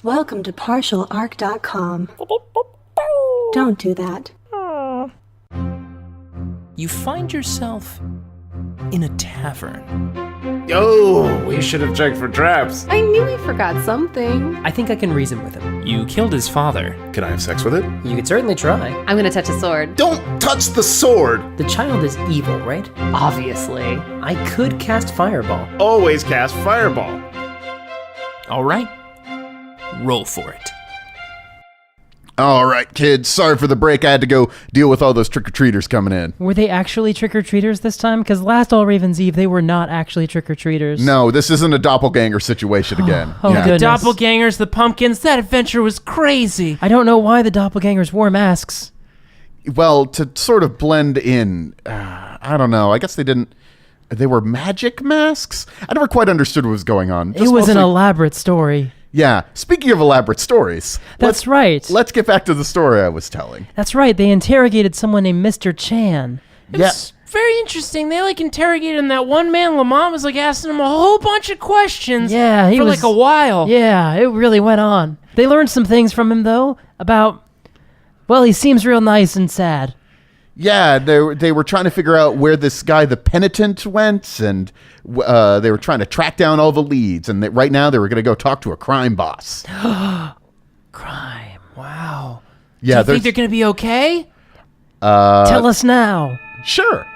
Welcome to partialarc.com. Don't do that. You find yourself in a tavern. Oh, we should have checked for traps. I knew he forgot something. I think I can reason with him. You killed his father. Can I have sex with it? You could certainly try. I'm gonna touch a sword. Don't touch the sword! The child is evil, right? Obviously. I could cast Fireball. Always cast fireball. All right. Roll for it. All right, kids. Sorry for the break. I had to go deal with all those trick-or-treaters coming in. Were they actually trick-or-treaters this time? Because last All Ravens Eve, they were not actually trick-or-treaters. No, this isn't a doppelganger situation again. Oh, yeah. goodness. Doppelgangers, the pumpkins, that adventure was crazy. I don't know why the doppelgangers wore masks. Well, to sort of blend in, I don't know. I guess they didn't. They were magic masks? I never quite understood what was going on. It was an elaborate story. Yeah. Speaking of elaborate stories. That's right. Let's get back to the story I was telling. That's right. They interrogated someone named Mr. Chan. It's very interesting. They interrogated him. That one man, Lamont, was asking him a whole bunch of questions. Yeah, he for was a while. Yeah, it really went on. They learned some things from him though about. Well, he seems real nice and sad. Yeah, they were trying to figure out where this guy, the penitent, went, and they were trying to track down all the leads. And right now, they were going to go talk to a crime boss. Crime. Wow. Yeah, Do you think they're going to be okay? Tell us now. Sure.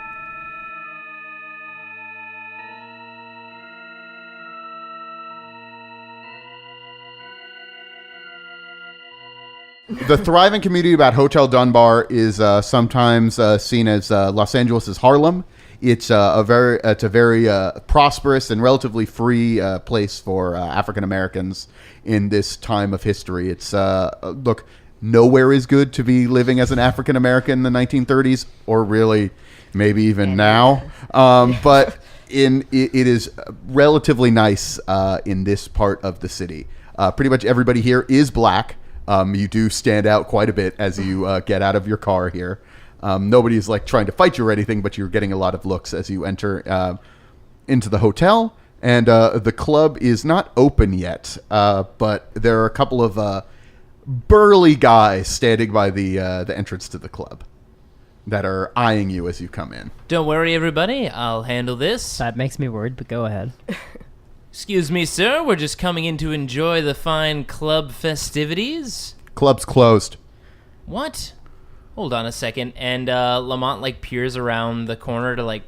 The thriving community about Hotel Dunbar is sometimes seen as Los Angeles' Harlem. It's a very prosperous and relatively free place for African Americans in this time of history. It's look, nowhere is good to be living as an African American in the 1930s, or really maybe even now. But it is relatively nice in this part of the city. Pretty much everybody here is black. You do stand out quite a bit as you get out of your car here. Nobody's trying to fight you or anything, but you're getting a lot of looks as you enter into the hotel. And the club is not open yet, but there are a couple of burly guys standing by the entrance to the club that are eyeing you as you come in. Don't worry, everybody. I'll handle this. That makes me worried, but go ahead. Excuse me, sir. We're just coming in to enjoy the fine club festivities. Club's closed. What? Hold on a second. And Lamont peers around the corner to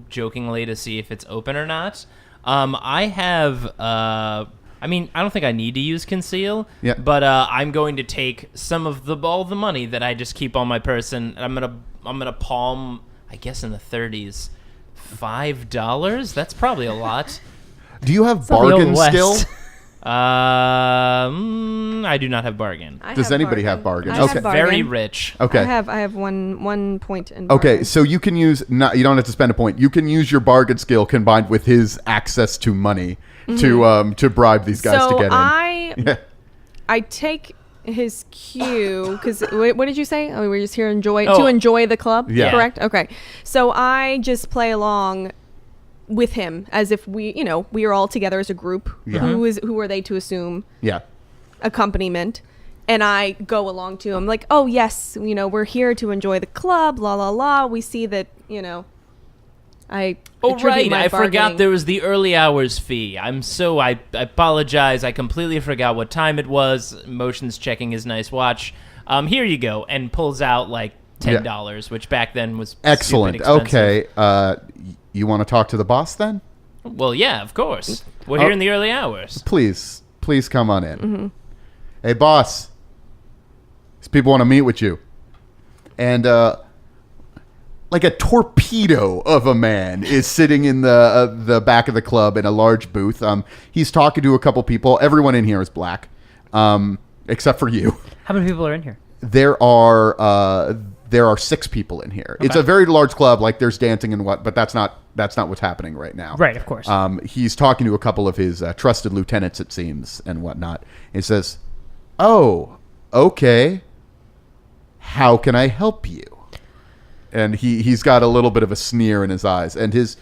jokingly to see if it's open or not. I have I don't think I need to use conceal. Yeah. But I'm going to take some of all the money that I just keep on my person, and I'm gonna palm, I guess in the 30s, $5. That's probably a lot. Do you have bargain skill? I do not have bargain. Does anybody have bargain? I Okay. have bargain. Very rich. Okay. I have one point in bargain. Okay, so you can use you don't have to spend a point. You can use your bargain skill combined with his access to money to bribe these guys to get in. I take his cue because what did you say? Oh, we're just here to enjoy the club. Yeah. Correct. Okay, so I just play along with him as if we are all together as a group. Yeah. Who are they to assume? Yeah. Accompaniment. And I go along to him oh yes, we're here to enjoy the club, la la la. We see that, I right, I forgot bargaining. there was the early hours fee. I apologize. I completely forgot what time it was. Motions checking his nice watch. Here you go, and pulls out $10, which back then was excellent. stupid expensive. Okay, you want to talk to the boss then? Well, yeah, of course. We're here in the early hours. Please come on in. Mm-hmm. Hey, boss. These people want to meet with you. And a torpedo of a man is sitting in the back of the club in a large booth. He's talking to a couple people. Everyone in here is black, except for you. How many people are in here? There are 6 people in here. Okay. It's a very large club. There's dancing and but that's not what's happening right now. Right, of course. He's talking to a couple of his trusted lieutenants, it seems, and whatnot. He says, "Oh, okay. How can I help you?" And he's got a little bit of a sneer in his eyes, and his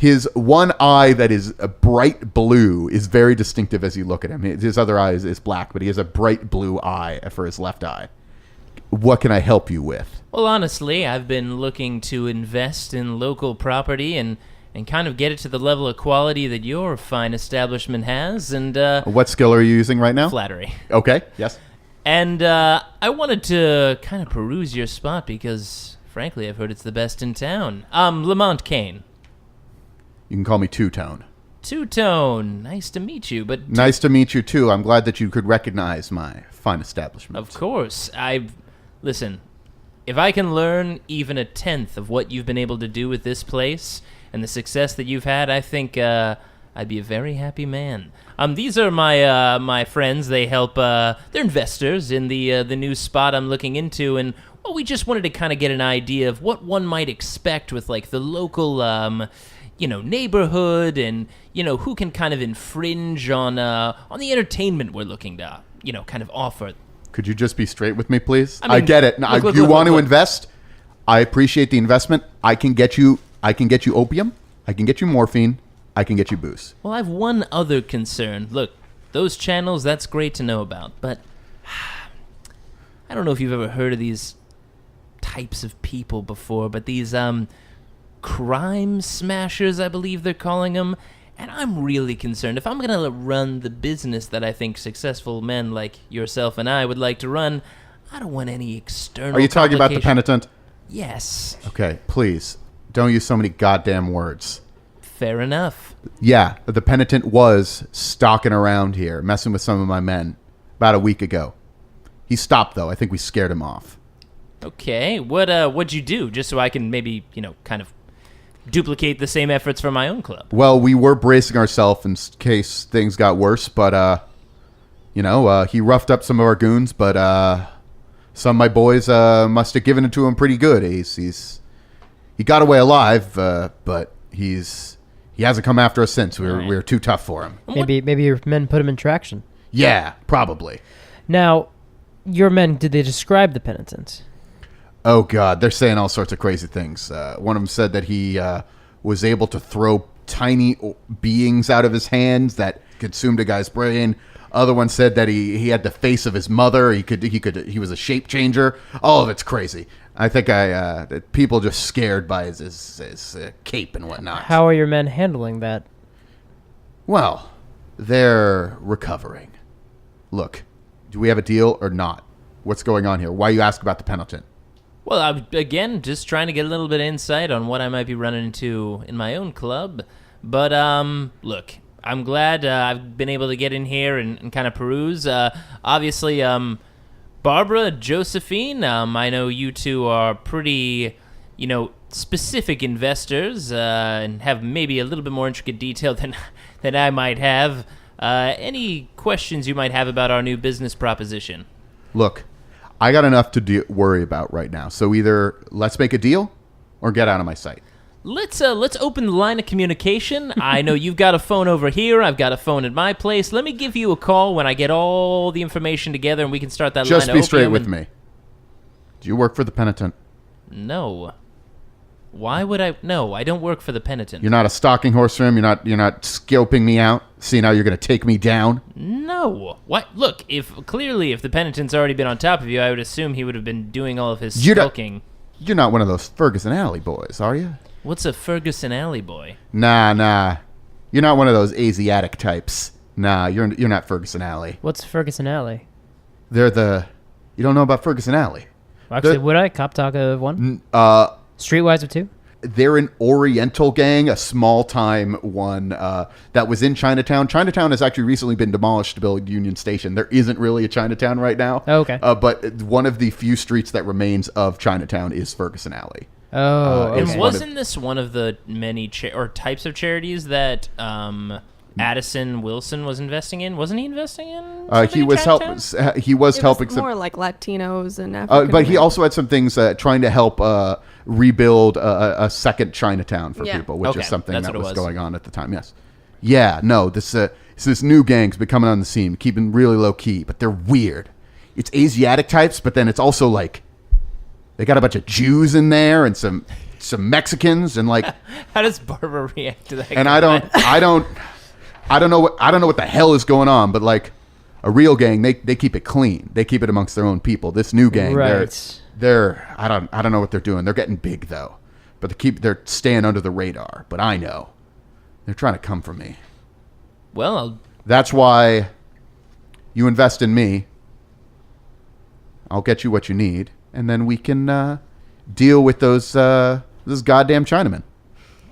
His one eye that is a bright blue is very distinctive as you look at him. His other eye is black, but he has a bright blue eye for his left eye. What can I help you with? Well, honestly, I've been looking to invest in local property and kind of get it to the level of quality that your fine establishment has, and What skill are you using right now? flattery. Okay, yes. And I wanted to kind of peruse your spot because, frankly, I've heard it's the best in town. Lamont Caine. You can call me Two-Tone. Two-Tone. Nice to meet you, but... Nice to meet you, too. I'm glad that you could recognize my fine establishment. Of course. Listen, if I can learn even a tenth of what you've been able to do with this place and the success that you've had, I think I'd be a very happy man. These are my friends. They help. They're investors in the new spot I'm looking into, and well, we just wanted to kind of get an idea of what one might expect with like the local, neighborhood, and who can kind of infringe on the entertainment we're looking to, kind of offer. Could you just be straight with me, please? I mean, I get it. Now, look, you want to look. invest? I appreciate the investment. I can get you opium. I can get you morphine. I can get you booze. Well, I have one other concern. Look, those channels, that's great to know about, but I don't know if you've ever heard of these types of people before, but these crime smashers, I believe they're calling them. And I'm really concerned. If I'm going to run the business that I think successful men like yourself and I would like to run, I don't want any external Are you talking about the complication. penitent? Yes. Okay, please. Don't use so many goddamn words. Fair enough. Yeah, the penitent was stalking around here, messing with some of my men about a week ago. He stopped, though. I think we scared him off. Okay. What'd you do? Just so I can maybe, kind of duplicate the same efforts for my own club. Well, we were bracing ourselves in case things got worse, but, he roughed up some of our goons, but some of my boys must have given it to him pretty good. He got away alive, but he hasn't come after us since. We were too tough for him. Maybe your men put him in traction. Yeah, probably. Now, your men, did they describe the penitent? Oh, God, they're saying all sorts of crazy things. One of them said that he was able to throw tiny beings out of his hands that consumed a guy's brain. Other one said that he had the face of his mother. He was a shape changer. All of it's crazy. I think people just scared by his cape and whatnot. How are your men handling that? Well, they're recovering. Look, do we have a deal or not? What's going on here? Why you ask about the penitent? Well, I'm, again, just trying to get a little bit of insight on what I might be running into in my own club. But, look, I'm glad I've been able to get in here and kind of peruse. Obviously, Barbara, Josephine, I know you two are pretty, specific investors and have maybe a little bit more intricate detail than I might have. Any questions you might have about our new business proposition? Look, I got enough to worry about right now. So either let's make a deal or get out of my sight. Let's open the line of communication. I know you've got a phone over here. I've got a phone at my place. Let me give you a call when I get all the information together and we can start that line of Just be straight opium with me. Do you work for the penitent? No. Why would I? No, I don't work for the penitent. You're not a stalking horse for him. You're not scoping me out, seeing how you're going to take me down. No. What? Look, if the penitent's already been on top of you, I would assume he would have been doing all of his skulking. You're not one of those Ferguson Alley boys, are you? What's a Ferguson Alley boy? Nah. You're not one of those Asiatic types. Nah, you're not Ferguson Alley. What's Ferguson Alley? You don't know about Ferguson Alley. Actually, would I? Cop Talk of one? Streetwise of two? They're an Oriental gang, a small-time one that was in Chinatown. Chinatown has actually recently been demolished to build Union Station. There isn't really a Chinatown right now. Oh, okay. But one of the few streets that remains of Chinatown is Ferguson Alley. Oh, okay. And wasn't this one of the many types of charities that Addison Wilson was investing in? Wasn't he investing in? He was helping. He was It helping was some. more like Latinos and African. But he also had some things trying to help rebuild a second Chinatown for people, which Okay, is something that's that what it was was. going on at the time. Yes. Yeah. No. This new gang's been coming on the scene, keeping really low key, but they're weird. It's Asiatic types, but then it's also like they got a bunch of Jews in there and some some Mexicans and like, How does Barbara react to that? and I don't know what the hell is going on, but like a real gang, they keep it clean. They keep it amongst their own people. This new gang, Right. they're I don't know what they're doing. They're getting big though, but they're staying under the radar. But I know they're trying to come for me. Well, That's why you invest in me. I'll get you what you need, and then we can deal with those goddamn Chinamen.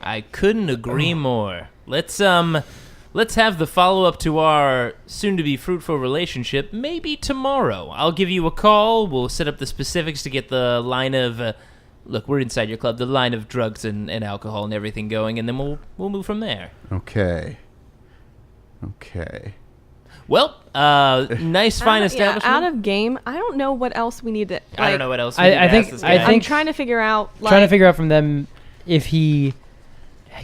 I couldn't agree more. Let's have the follow-up to our soon-to-be fruitful relationship maybe tomorrow. I'll give you a call. We'll set up the specifics to get the line of... look, we're inside your club. The line of drugs and alcohol and everything going, and then we'll move from there. Okay. Well, nice, fine establishment. Out of game. I don't know what else we need to. Like, I don't know what else we I need to ask think- this I guy. I'm think- trying to figure out. Like, Trying to figure out from them if he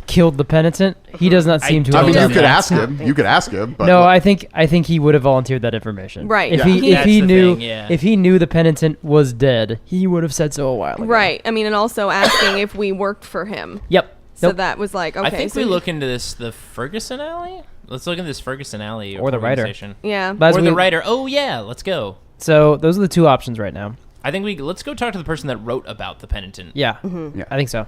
killed the penitent. He does not seem to. I have mean, you done could that. ask him. You could ask him. But No, I think he would have volunteered that information. Right. If Yeah. he That's the knew thing, yeah. if he knew the penitent was dead, he would have said so a while ago. Right. I mean, and also asking if we worked for him. Yep. So Nope. that was like, okay. I think so we look into the Ferguson Alley. Let's look into this Ferguson Alley Or the writer. organization. Yeah. But as Or we- the writer. Oh yeah, let's go. So those are the two options right now. I think let's go talk to the person that wrote about the penitent. Yeah. Yeah. I think so.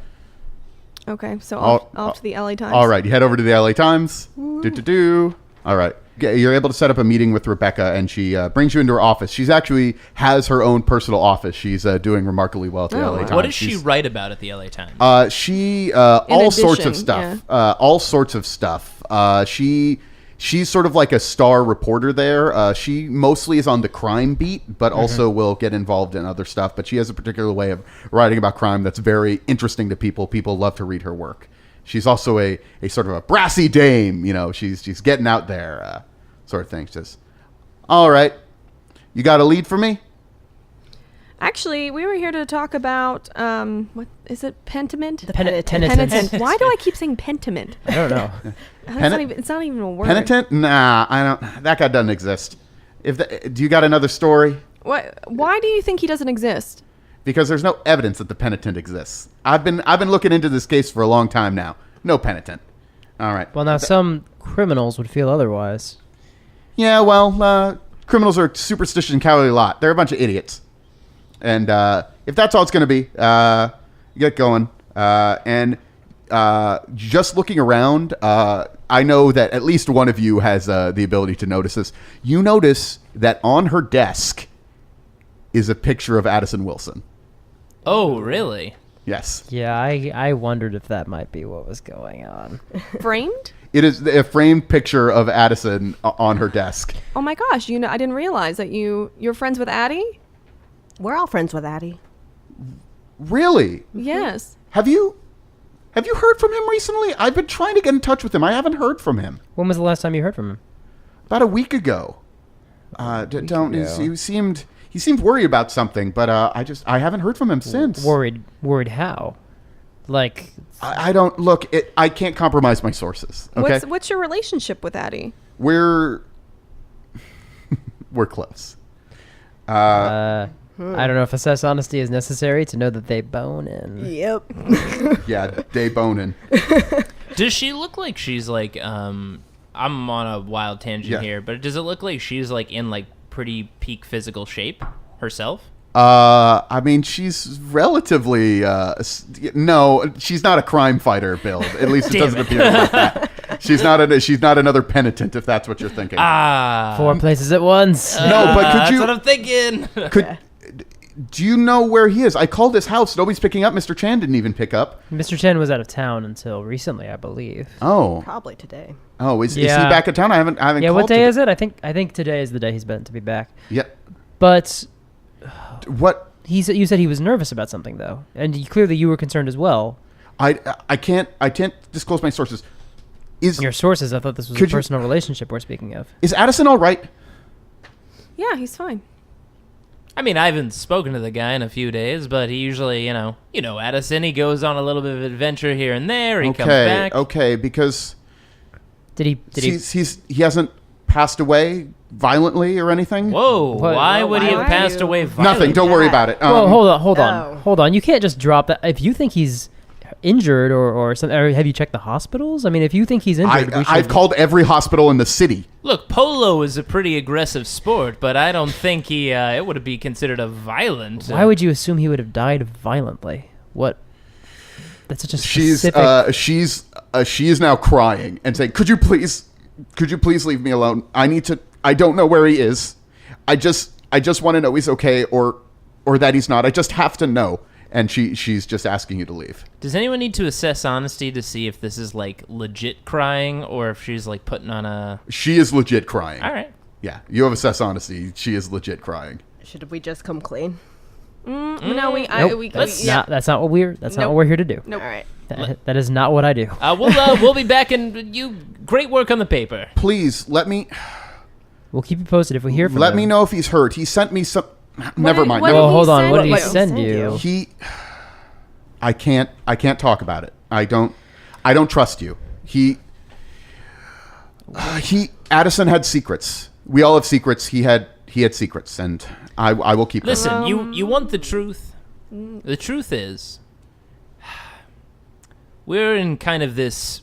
Okay. So I'll- off to the LA Times. All right, you head over to the LA Times. All right. You're able to set up a meeting with Rebecca, and she brings you into her office. She's actually has her own personal office. She's doing remarkably well at the LA Times. What does she She's- write about at the LA Times? She all sorts of addition, stuff. All sorts of stuff. She's sort of like a star reporter there. She mostly is on the crime beat, but also will get involved in other stuff. But she has a particular way of writing about crime that's very interesting to people. People love to read her work. She's also a sort of a brassy dame. You know, she's getting out there, sort of thing. She says, "All right, you got a lead for me?" Actually, we were here to talk about what is it? Pentiment. Penitent. Why do I keep saying pentiment? I don't know. It's not even a word. Penitent? Nah, I don't. That guy doesn't exist. Do you got another story? What? Why do you think he doesn't exist? Because there's no evidence that the penitent exists. I've been looking into this case for a long time now. No penitent. All right. Well, now some criminals would feel otherwise. Yeah, well, criminals are a superstitious and cowardly lot. They're a bunch of idiots. And if that's all it's going to be, get going. And just looking around, I know that at least one of you has the ability to notice this. You notice that on her desk is a picture of Addison Wilson. Oh, really? Yes. Yeah, I wondered if that might be what was going on. Framed? It is a framed picture of Addison on her desk. Oh my gosh! I didn't realize that you're friends with Addie. We're all friends with Addie. Really? Yes. Have you heard from him recently? I've been trying to get in touch with him. I haven't heard from him. When was the last time you heard from him? About a week ago. He seemed worried about something, but I haven't heard from him since. Worried how? Like, I don't look. I can't compromise my sources. Okay, What's your relationship with Addie? we're close. I don't know if assess honesty is necessary to know that they bone in. Yep. Yeah, day boning. Does she look like she's like I'm on a wild tangent Yeah. here, but does it look like she's like in like pretty peak physical shape herself? I mean, she's relatively no, she's not a crime fighter build. At least it doesn't appear like that. She's not another penitent, if that's what you're thinking. Four places at once. No, but could That's you? what I'm thinking. Do you know where he is? I called his house. Nobody's picking up. Mr. Chan didn't even pick up. Mr. Chen was out of town until recently, I believe. Oh, Probably today. is he Yeah. back in town? I haven't. Yeah, called what day to- is it? I think today is the day he's meant to be back. Yeah. But What? you said he was nervous about something though, and clearly you were concerned as well. I can't disclose my sources. Is Your sources, I thought this was a Could you- personal relationship we're speaking of. is Addison all right? Yeah, he's fine. I mean, I haven't spoken to the guy in a few days, but he usually, you know, Addison, he goes on a little bit of adventure here and there. He comes back. Okay, because Did he? he hasn't passed away violently or anything. Whoa, why would he have passed away violently? Nothing. Don't worry about it. Well, hold on. Oh. Hold on. You can't just drop that. If you think he's injured or something? Or have you checked the hospitals? I mean, if you think he's injured, we should... I've called every hospital in the city. Look, polo is a pretty aggressive sport, but I don't think it would be considered a violent. Why would you assume he would have died violently? What? That's such a specific... She is now crying and saying, could you please leave me alone? I don't know where he is. I just want to know he's okay or that he's not. I just have to know. And she's just asking you to leave. Does anyone need to assess honesty to see if this is like legit crying or if she's like putting on a... She is legit crying. All right. Yeah, you have assess honesty. She is legit crying. Should we just come clean? No, Nope. That's not what we're here to do. Nope. All right. That is not what I do. We'll be back, and you great work on the paper. Please let me. We'll keep you posted if we hear from him. Let me know if he's hurt. He sent me some. Never mind. what Never- did he Hold on. send What did he you? send you? I can't talk about it. I don't trust you. Addison had secrets. We all have secrets. He had secrets, and I will keep them. Listen, you want the truth? The truth is, we're in kind of this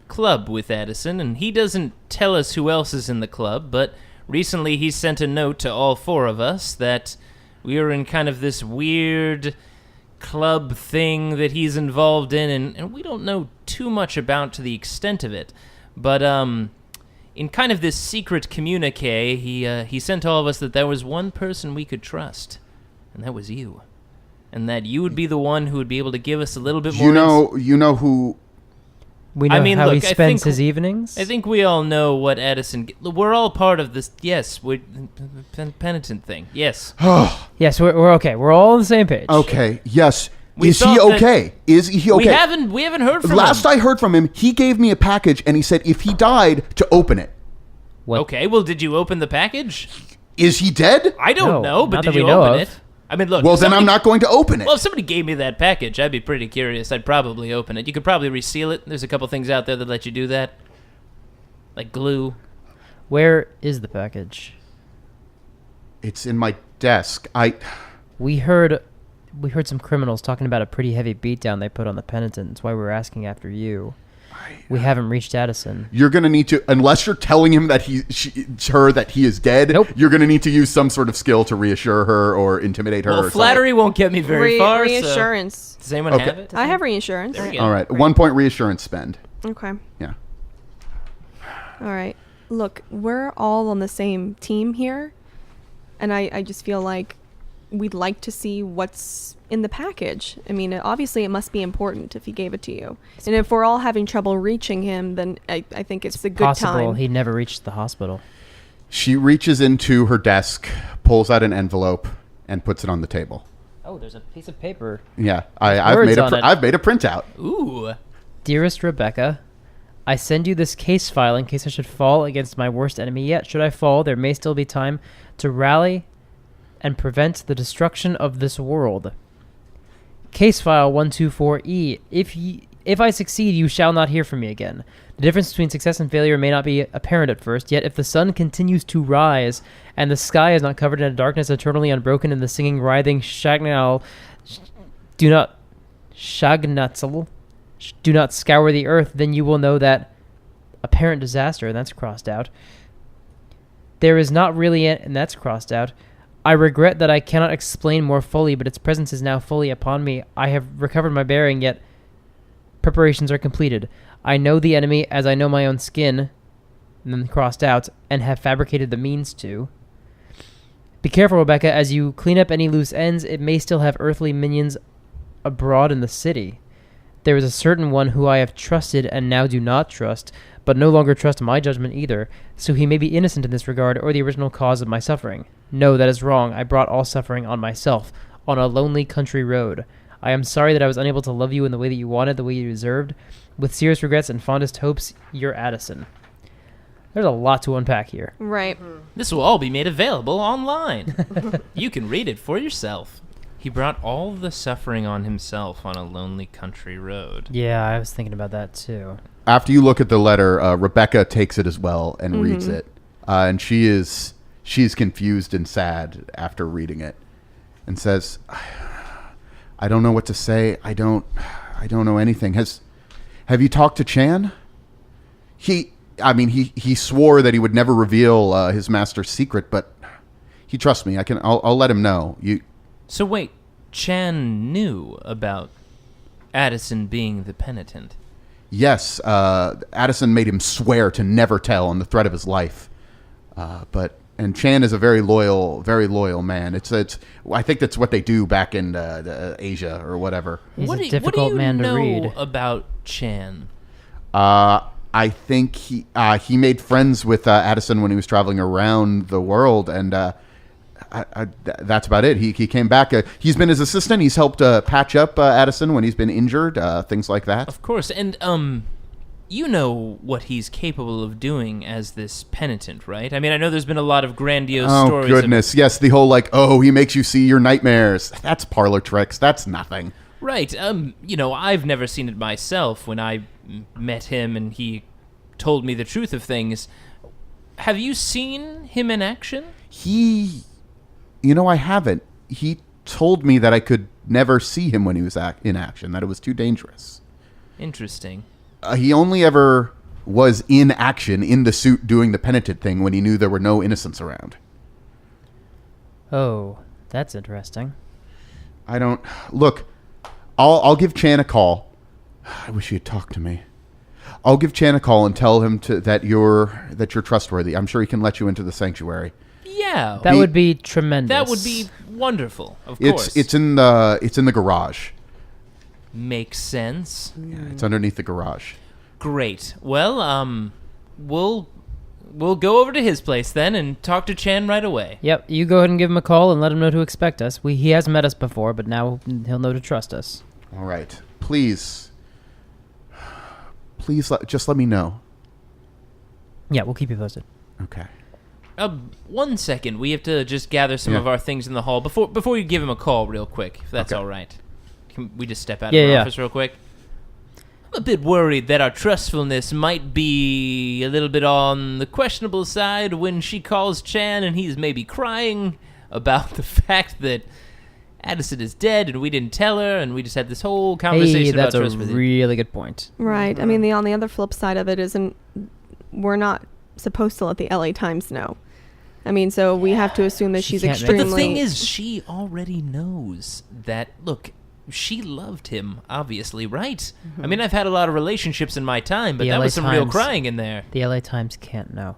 club with Addison, and he doesn't tell us who else is in the club, but recently he sent a note to all four of us that we are in kind of this weird club thing that he's involved in, and we don't know too much about to the extent of it. But in kind of this secret communique, he sent all of us that there was one person we could trust, and that was you. And that you would be the one who would be able to give us a little bit more... You know who... We know how he spends his evenings? I think we all know what Addison... We're all part of this... Yes, penitent thing. Yes. Yes, we're okay. We're all on the same page. Okay, yes. We Is he thought that- okay? Is he okay? We haven't heard from him. Last I heard from him, he gave me a package, and he said if he died, to open it. What? Okay, well, did you open the package? Is he dead? I don't know, but not did that you we know open of. it? I mean, look... Well, if then I'm somebody- not going to open it. Well, if somebody gave me that package, I'd be pretty curious. I'd probably open it. You could probably reseal it. There's a couple things out there that let you do that. Like glue. Where is the package? It's in my desk. We heard some criminals talking about a pretty heavy beatdown they put on the penitent. That's why we were asking after you. We haven't reached Addison. You're going to need to, unless you're telling him that her that he is dead, Nope. You're going to need to use some sort of skill to reassure her or intimidate her. Well, or flattery won't get me very far. Reassurance. So. Does anyone Okay. have it? I have reassurance. There we go. All right. 1 point reassurance spend. Okay. Yeah. All right. Look, we're all on the same team here, and I just feel like we'd like to see what's in the package. I mean, obviously it must be important if he gave it to you. And if we're all having trouble reaching him, then I think it's a good Possible time. he never reached the hospital. She reaches into her desk, pulls out an envelope, and puts it on the table. Oh, there's a piece of paper. Yeah, I've words made on it. I've made a printout. Ooh. Dearest Rebecca, I send you this case file in case I should fall against my worst enemy yet. Should I fall, there may still be time to rally and prevent the destruction of this world. Case file 124E. If I succeed, you shall not hear from me again. The difference between success and failure may not be apparent at first, yet if the sun continues to rise and the sky is not covered in a darkness eternally unbroken and the singing, writhing shagnal do not scour the earth, then you will know that apparent disaster, and that's crossed out. There is not really and that's crossed out. I regret that I cannot explain more fully, but its presence is now fully upon me. I have recovered my bearing, yet preparations are completed. I know the enemy as I know my own skin, and then crossed out, and have fabricated the means to. Be careful, Rebecca, as you clean up any loose ends, it may still have earthly minions abroad in the city. There is a certain one who I have trusted and now do not trust, but no longer trust my judgment either, so he may be innocent in this regard or the original cause of my suffering. No, that is wrong. I brought all suffering on myself, on a lonely country road. I am sorry that I was unable to love you in the way that you wanted, the way you deserved. With serious regrets and fondest hopes, your Addison. There's a lot to unpack here. Right. This will all be made available online. You can read it for yourself. He brought all the suffering on himself on a lonely country road. Yeah, I was thinking about that too. After you look at the letter, Rebecca takes it as well and reads it, and she's confused and sad after reading it, and says, "I don't know what to say. I don't I don't know anything. Have you talked to Chan? He swore that he would never reveal his master's secret, but he trusts me. I'll let him know. So wait, Chan knew about Addison being the penitent. Yes, Addison made him swear to never tell on the threat of his life. And Chan is a very loyal man. I think that's what they do back in Asia or whatever. He's what a do difficult you man to know read. about Chan? I think he made friends with Addison when he was traveling around the world, and that's about it. He came back. He's been his assistant. He's helped patch up Addison when he's been injured, things like that. Of course, and you know what he's capable of doing as this penitent, right? I mean, I know there's been a lot of grandiose stories. Oh, goodness. Yes, the whole, he makes you see your nightmares. That's parlor tricks. That's nothing. Right. I've never seen it myself when I met him and he told me the truth of things. Have you seen him in action? I haven't. He told me that I could never see him when he was in action, that it was too dangerous. Interesting. He only ever was in action in the suit doing the penitent thing when he knew there were no innocents around. Oh, that's interesting. I don't... Look, I'll give Chan a call. I wish he had talked to me. I'll give Chan a call and tell him that you're trustworthy. I'm sure he can let you into the sanctuary. Yeah. That would be tremendous. That would be wonderful, of course. It's in the garage. Makes sense. Yeah, it's underneath the garage. Great. Well, we'll go over to his place then and talk to Chan right away. Yep, you go ahead and give him a call and let him know to expect us. He has met us before, but now he'll know to trust us. All right. Please just let me know. Yeah, we'll keep you posted. Okay. 1 second. We have to just gather some of our things in the hall before you give him a call real quick, if that's all right. Can we just step out of our office real quick? I'm a bit worried that our trustfulness might be a little bit on the questionable side when she calls Chan and he's maybe crying about the fact that Addison is dead and we didn't tell her and we just had this whole conversation about that's a really good point. Right. I mean, on the other flip side of it isn't we're not supposed to let the LA Times know. I mean, so we have to assume that She she's can't make- extremely... But the thing is, she already knows that, look, she loved him, obviously, right? Mm-hmm. I mean, I've had a lot of relationships in my time, but The that LA was some real Times- crying in there. The LA Times can't know.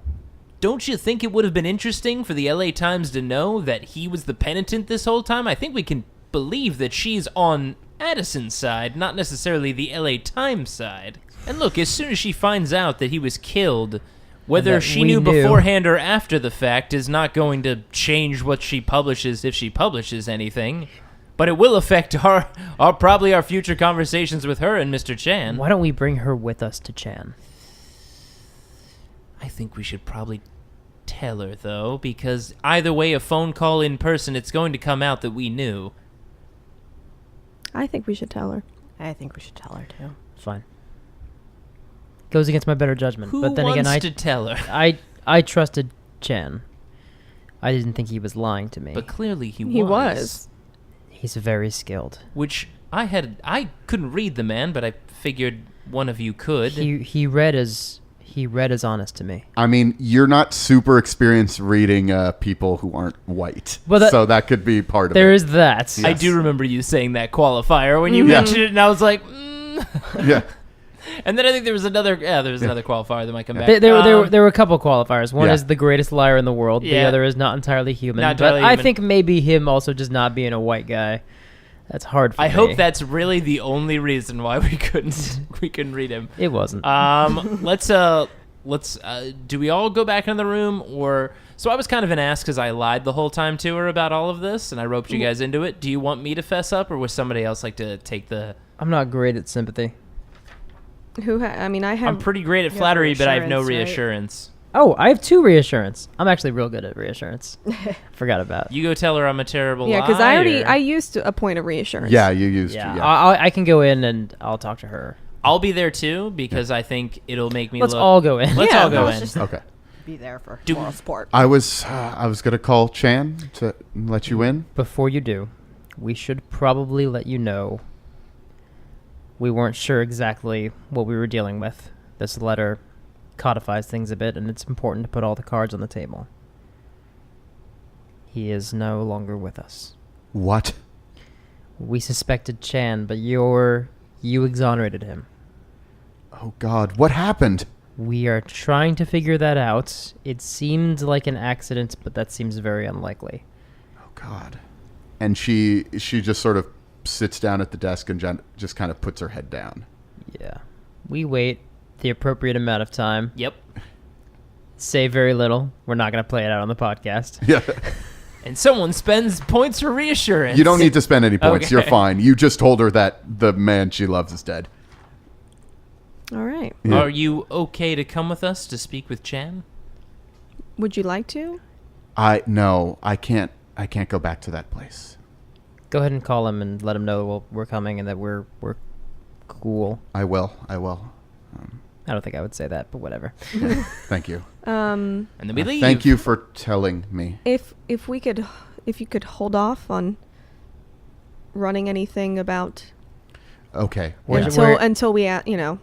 Don't you think it would have been interesting for the LA Times to know that he was the penitent this whole time? I think we can believe that she's on Addison's side, not necessarily the LA Times side. And look, as soon as she finds out that he was killed, whether that she we knew knew. beforehand or after the fact is not going to change what she publishes if she publishes anything. But it will affect our probably our future conversations with her and Mr. Chan. Why don't we bring her with us to Chan? I think we should probably tell her, though, because either way, a phone call in person, it's going to come out that we knew. I think we should tell her. I think we should tell her too. Fine. Goes against my better judgment. Who but then wants again, to tell her? I trusted Chan. I didn't think he was lying to me. But clearly he was. He was. He's very skilled. Which I couldn't read the man, but I figured one of you could. He read as honest to me. I mean, you're not super experienced reading people who aren't white. Well, so that could be part of There it. is that. I do remember you saying that qualifier when you mentioned it, and I was like, Yeah. And then I think there was another qualifier that might come back. There were a couple qualifiers. One Yeah. is the greatest liar in the world. The Yeah. other is not entirely human. Not but entirely I human. think maybe him also just not being a white guy. That's hard for me. I hope that's really the only reason why we couldn't read him. It wasn't. Let's do we all go back in the room, or so I was kind of an ass because I lied the whole time to her about all of this and I roped you guys into it. Do you want me to fess up, or would somebody else like to take the? I'm not great at sympathy. I'm pretty great at flattery, but I have no reassurance, right? reassurance. Oh, I have 2 reassurance. I'm actually real good at reassurance. Forgot about. You go tell her I'm a terrible Yeah, because liar. I used a point of reassurance. Yeah, you used Yeah, to. Yeah. I can go in and I'll talk to her. I'll be there too because I think it'll make me Let's look. all go in. Let's Yeah, all go let's in. just- Okay. Be there for Do- moral support. I was gonna call Chan to let you in. Before you do, we should probably let you know We weren't sure exactly what we were dealing with. This letter codifies things a bit, and it's important to put all the cards on the table. He is no longer with us. What? We suspected Chan, but you exonerated him. Oh, God. What happened? We are trying to figure that out. It seemed like an accident, but that seems very unlikely. Oh, God. And she just sort of sits down at the desk and just kind of puts her head down. Yeah. We wait the appropriate amount of time. Yep. Say very little. We're not going to play it out on the podcast. Yeah. And someone spends points for reassurance. You don't need to spend any points. Okay. You're fine. You just told her that the man she loves is dead. All right. Yeah. Are you okay to come with us to speak with Chan? Would you like to? No, I can't go back to that place. Go ahead and call him and let him know we're coming and that we're cool. I will. I don't think I would say that, but whatever. Thank you. And then we leave. Thank you for telling me. If you could hold off on running anything about Okay. until we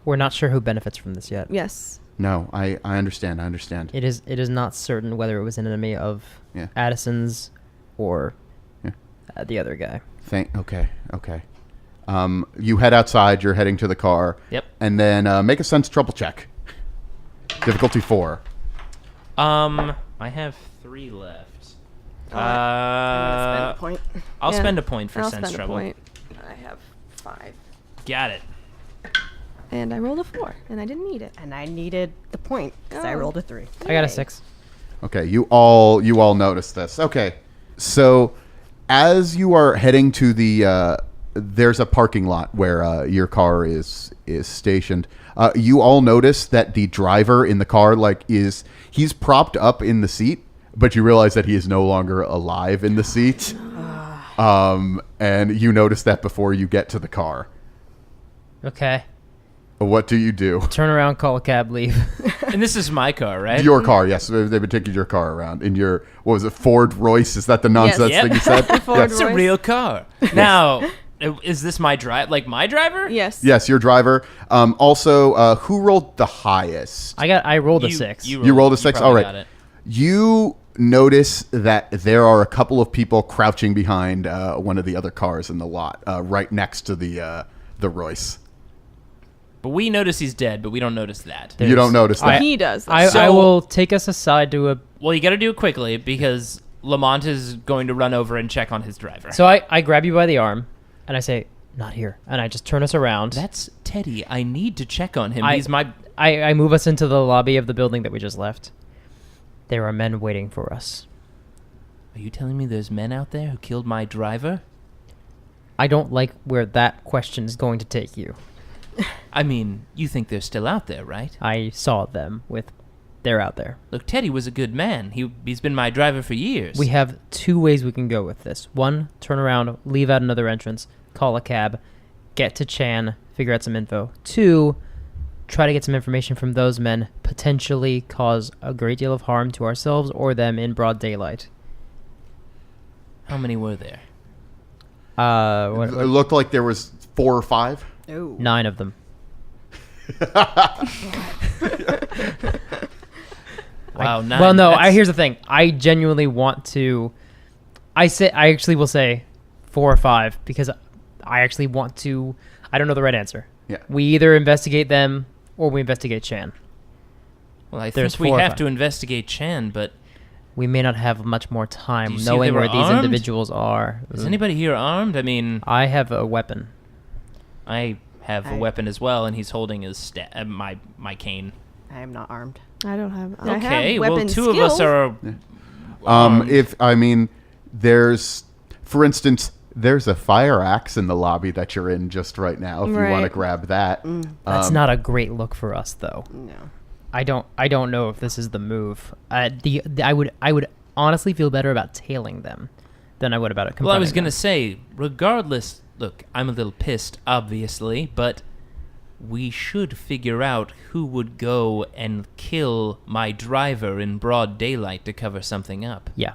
We're not sure who benefits from this yet. yes. No, I understand. I understand. It is not certain whether it was an enemy of Yeah. Addison's or Yeah. the other guy. Okay. You head outside. You're heading to the car. Yep. And then make a sense trouble check. Difficulty 4. I have 3 left. I'm gonna spend a point. I'll Yeah. spend a point for I'll sense spend trouble. a point. I have 5. Got it. And I rolled a 4, and I didn't need it. And I needed the point because I Oh. rolled a 3. I got a Yay. 6. Okay, you all notice this. Okay, so as you are heading to the, there's a parking lot where your car is stationed. You all notice that the driver in the car, he's propped up in the seat, but you realize that he is no longer alive in the seat. And you notice that before you get to the car. Okay. What do you do? Turn around, call a cab, leave. And this is my car, right? Your car, yes. They've been taking your car around in your, what was it, Ford Royce? Is that the nonsense Yes. thing you said? Ford Yes. It's a Royce. real car. Now, is this my my driver? Yes. Yes, your driver. Also, who rolled the highest? I rolled a 6. You rolled a 6? probably All right. got it. You notice that there are a couple of people crouching behind one of the other cars in the lot, right next to the Royce. But we notice he's dead, but we don't notice that. You don't notice that. He does. I So- will take us aside to a... Well, you got to do it quickly because Lamont is going to run over and check on his driver. So I grab you by the arm, and I say, not here. And I just turn us around. That's Teddy. I need to check on him. I- He's my... I move us into the lobby of the building that we just left. There are men waiting for us. Are you telling me there's men out there who killed my driver? I don't like where that question is going to take you. I mean, you think they're still out there, right? I saw them they're out there. Look, Teddy was a good man. He's been my driver for years. We have 2 ways we can go with this. 1, turn around, leave out another entrance, call a cab, get to Chan, figure out some info. 2, try to get some information from those men, potentially cause a great deal of harm to ourselves or them in broad daylight. How many were there? It looked like there was 4 or 5. Oh. 9 of them. Wow, 9. Well, no. That's- Here's the thing. I genuinely want to. I actually will say 4 or 5 because I actually want to. I don't know the right answer. Yeah. We either investigate them or we investigate Chan. Well, I There's think we 4 or have 5. to investigate Chan, but We may not have much more Do time you see knowing they were where these armed? individuals are. is anybody here armed? I mean, I have a weapon. I have a weapon as well, and he's holding his my Caine. I am not armed. I don't have. Okay, I have well, weapon 2 of us skills. are. armed. There's, for instance, there's a fire axe in the lobby that you're in just right now. If you want to Right. grab that, That's not a great look for us, though. No. I don't know if this is the move. I would honestly feel better about tailing them than I would about it. Well, I was confronting gonna say, regardless. Look, I'm a little pissed, obviously, but we should figure out who would go and kill my driver in broad daylight to cover something up. them. Yeah.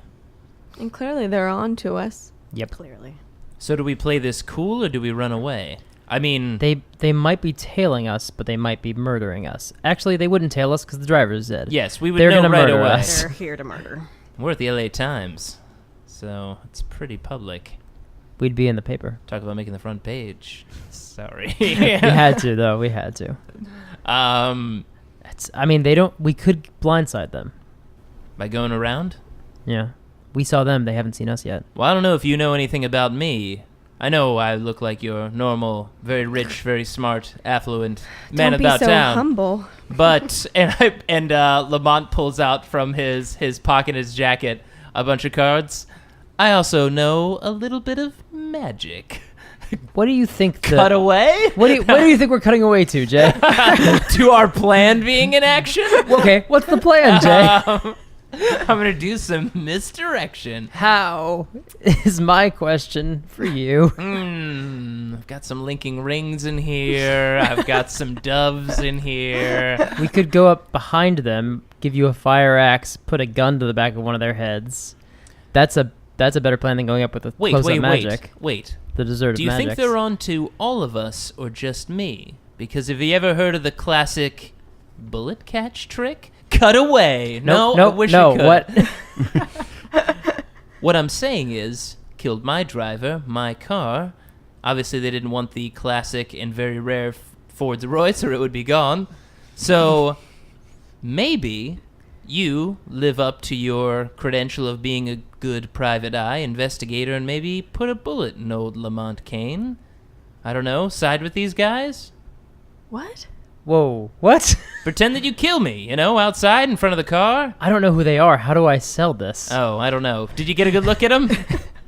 And clearly they're on to us. Yep. Clearly. So do we play this cool or do we run away? I mean, They might be tailing us, but they might be murdering us. Actually, they wouldn't tail us because the driver's dead. yes, we would They're know gonna right murder away. us. They're here to murder. We're at the LA Times, so it's pretty public. We'd be in the paper. Talk about making the front page. Sorry. We had to, though. We had to. We could blindside them. By going around? Yeah. We saw them. They haven't seen us yet. Well, I don't know if you know anything about me. I know I look like your normal, very rich, very smart, affluent man Don't about be so town. humble. But Lamont pulls out from his pocket, his jacket, a bunch of cards. I also know a little bit of magic. What do you think? Cut away? What do you think we're cutting away to, Jay? To our plan being in action? Okay, what's the plan, Jay? I'm going to do some misdirection. How is my question for you? I've got some linking rings in here. I've got some doves in here. We could go up behind them, give you a fire axe, put a gun to the back of one of their heads. That's a better plan than going up with a close-up magic. Wait. The dessert Do of you magic. think they're on to all of us or just me? Because have you ever heard of the classic bullet catch trick? Cut away. No, I wish you could. What? What I'm saying is, killed my driver, my car. Obviously, they didn't want the classic and very rare Ford's Royce, or it would be gone. So maybe you live up to your credential of being a good private eye investigator and maybe put a bullet in old Lamont Caine. I don't know, side with these guys? What? Whoa, what? Pretend that you kill me, outside in front of the car? I don't know who they are. How do I sell this? Oh, I don't know. Did you get a good look at them?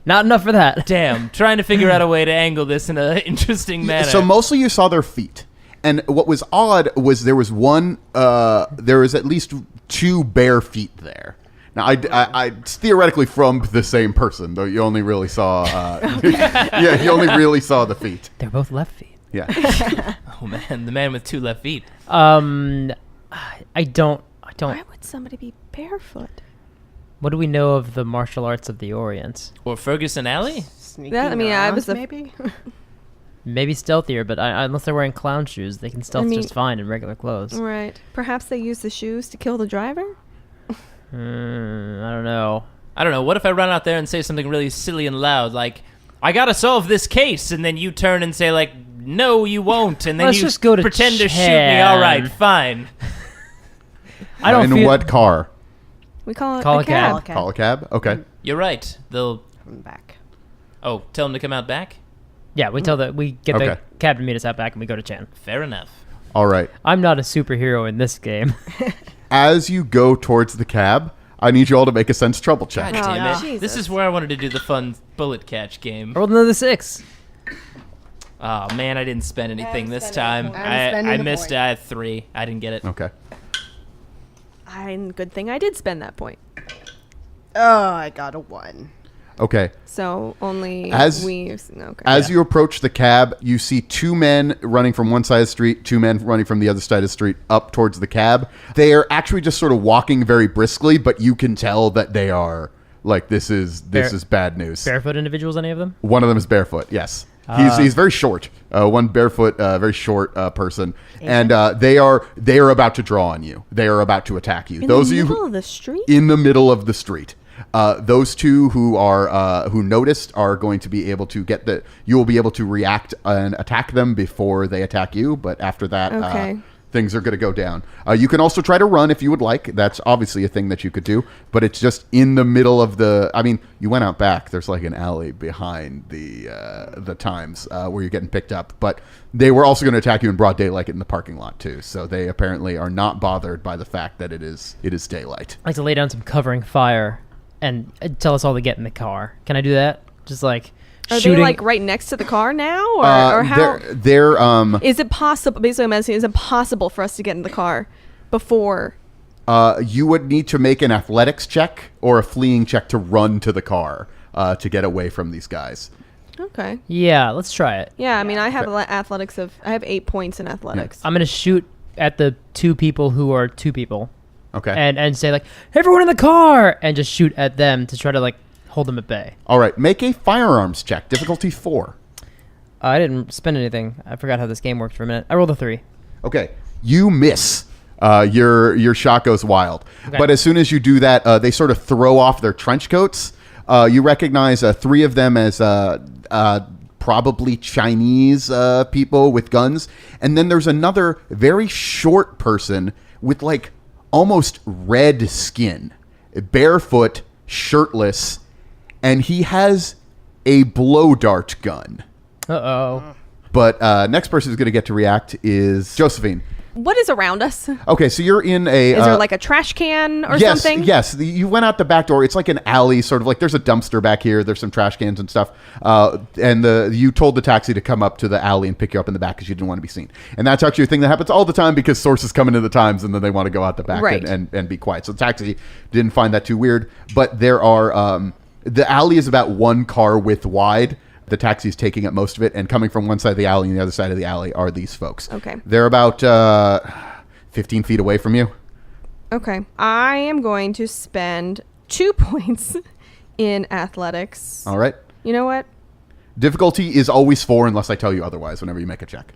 Not enough for that. Damn, trying to figure out a way to angle this in an interesting manner. So mostly you saw their feet. And what was odd was there was there was at least 2 bare feet there. Now, I theoretically from the same person, though you only really saw, you only really saw the feet. They're both left feet. Yeah. Oh man, the man with 2 left feet. I don't. Why would somebody be barefoot? What do we know of the martial arts of the Orient? Or Ferguson Alley? Sneaking That- I mean, I around, was the- maybe. Maybe stealthier, but unless they're wearing clown shoes, they can stealth mean- just fine in regular clothes. Right. Perhaps they use the shoes to kill the driver? I don't know. I don't know. What if I run out there and say something really silly and loud, like, I gotta solve this case, and then you turn and say, like, no, you won't, and then Let's you just go to pretend to shoot me. Chan. All right, fine. I don't In feel. what car? We call it Call a a cab. cab. Call a cab? Okay. You're right. They'll... From back. Oh, tell them to come out back? Yeah, we get the Okay. cab to meet us out back, and we go to Chan. Fair enough. All right. I'm not a superhero in this game. As you go towards the cab, I need you all to make a sense trouble check. God damn it. Jesus. This is where I wanted to do the fun bullet catch game. Rolled another 6. Oh, man, I didn't spend anything this time. I'm I spending the missed point. I had 3. I didn't get it. Okay. Good thing I did spend that point. Oh, I got a 1. Okay. So only As- okay. As you approach the cab, you see 2 men running from one side of the street, 2 men running from the other side of the street up towards the cab. They are actually just sort of walking very briskly, but you can tell that they are like this is bad news. Barefoot individuals, any of them? One of them is barefoot. Yes, he's very short. One barefoot, very short person, and they are about to draw on you. They are about to attack you. in Those the of you middle who, of the street? in the middle of the street. Those 2 who noticed are going to be able to you will be able to react and attack them before they attack you. But after that, Okay. things are going to go down. You can also try to run if you would like. That's obviously a thing that you could do. But it's just in the middle of you went out back. There's like an alley behind the Times where you're getting picked up. But they were also going to attack you in broad daylight in the parking lot too. So they apparently are not bothered by the fact that it is daylight. I like to lay down some covering fire and tell us all to get in the car. Can I do that? Just like Are shooting. they like right next to the car now, or how? They're Is it possible? Basically, I'm asking: is it possible for us to get in the car before? you would need to make an athletics check or a fleeing check to run to the car to get away from these guys. Okay. Yeah, let's try it. Yeah, I mean, I have athletics I have 8 points in athletics. I'm gonna shoot at the 2 people who are 2 people, Okay. and say like, "Everyone in the car!" and just shoot at them to try to like hold them at bay. All right. Make a firearms check. Difficulty 4. I didn't spend anything. I forgot how this game worked for a minute. I rolled a 3. Okay, you miss. Your shot goes wild. Okay. But as soon as you do that, they sort of throw off their trench coats. You recognize 3 of them as probably Chinese people with guns. And then there's another very short person with like almost red skin, barefoot, shirtless, and he has a blow dart gun. Uh-oh. But next person who's going to get to react is Josephine. What is around us? Okay, so you're in a... Is there like a trash can or something? Yes, you went out the back door. It's like an alley, sort of like there's a dumpster back here. There's some trash cans and stuff. And you told the taxi to come up to the alley and pick you up in the back because you didn't want to be seen. And that's actually a thing that happens all the time because sources come into the Times and then they want to go out the back Right. and be quiet. So the taxi didn't find that too weird. But there are... the alley is about 1 car width wide. The taxi's taking up most of it, and coming from one side of the alley and the other side of the alley are these folks. Okay. They're about 15 feet away from you. Okay. I am going to spend 2 points in athletics. All right. You know what? Difficulty is always 4 unless I tell you otherwise whenever you make a check.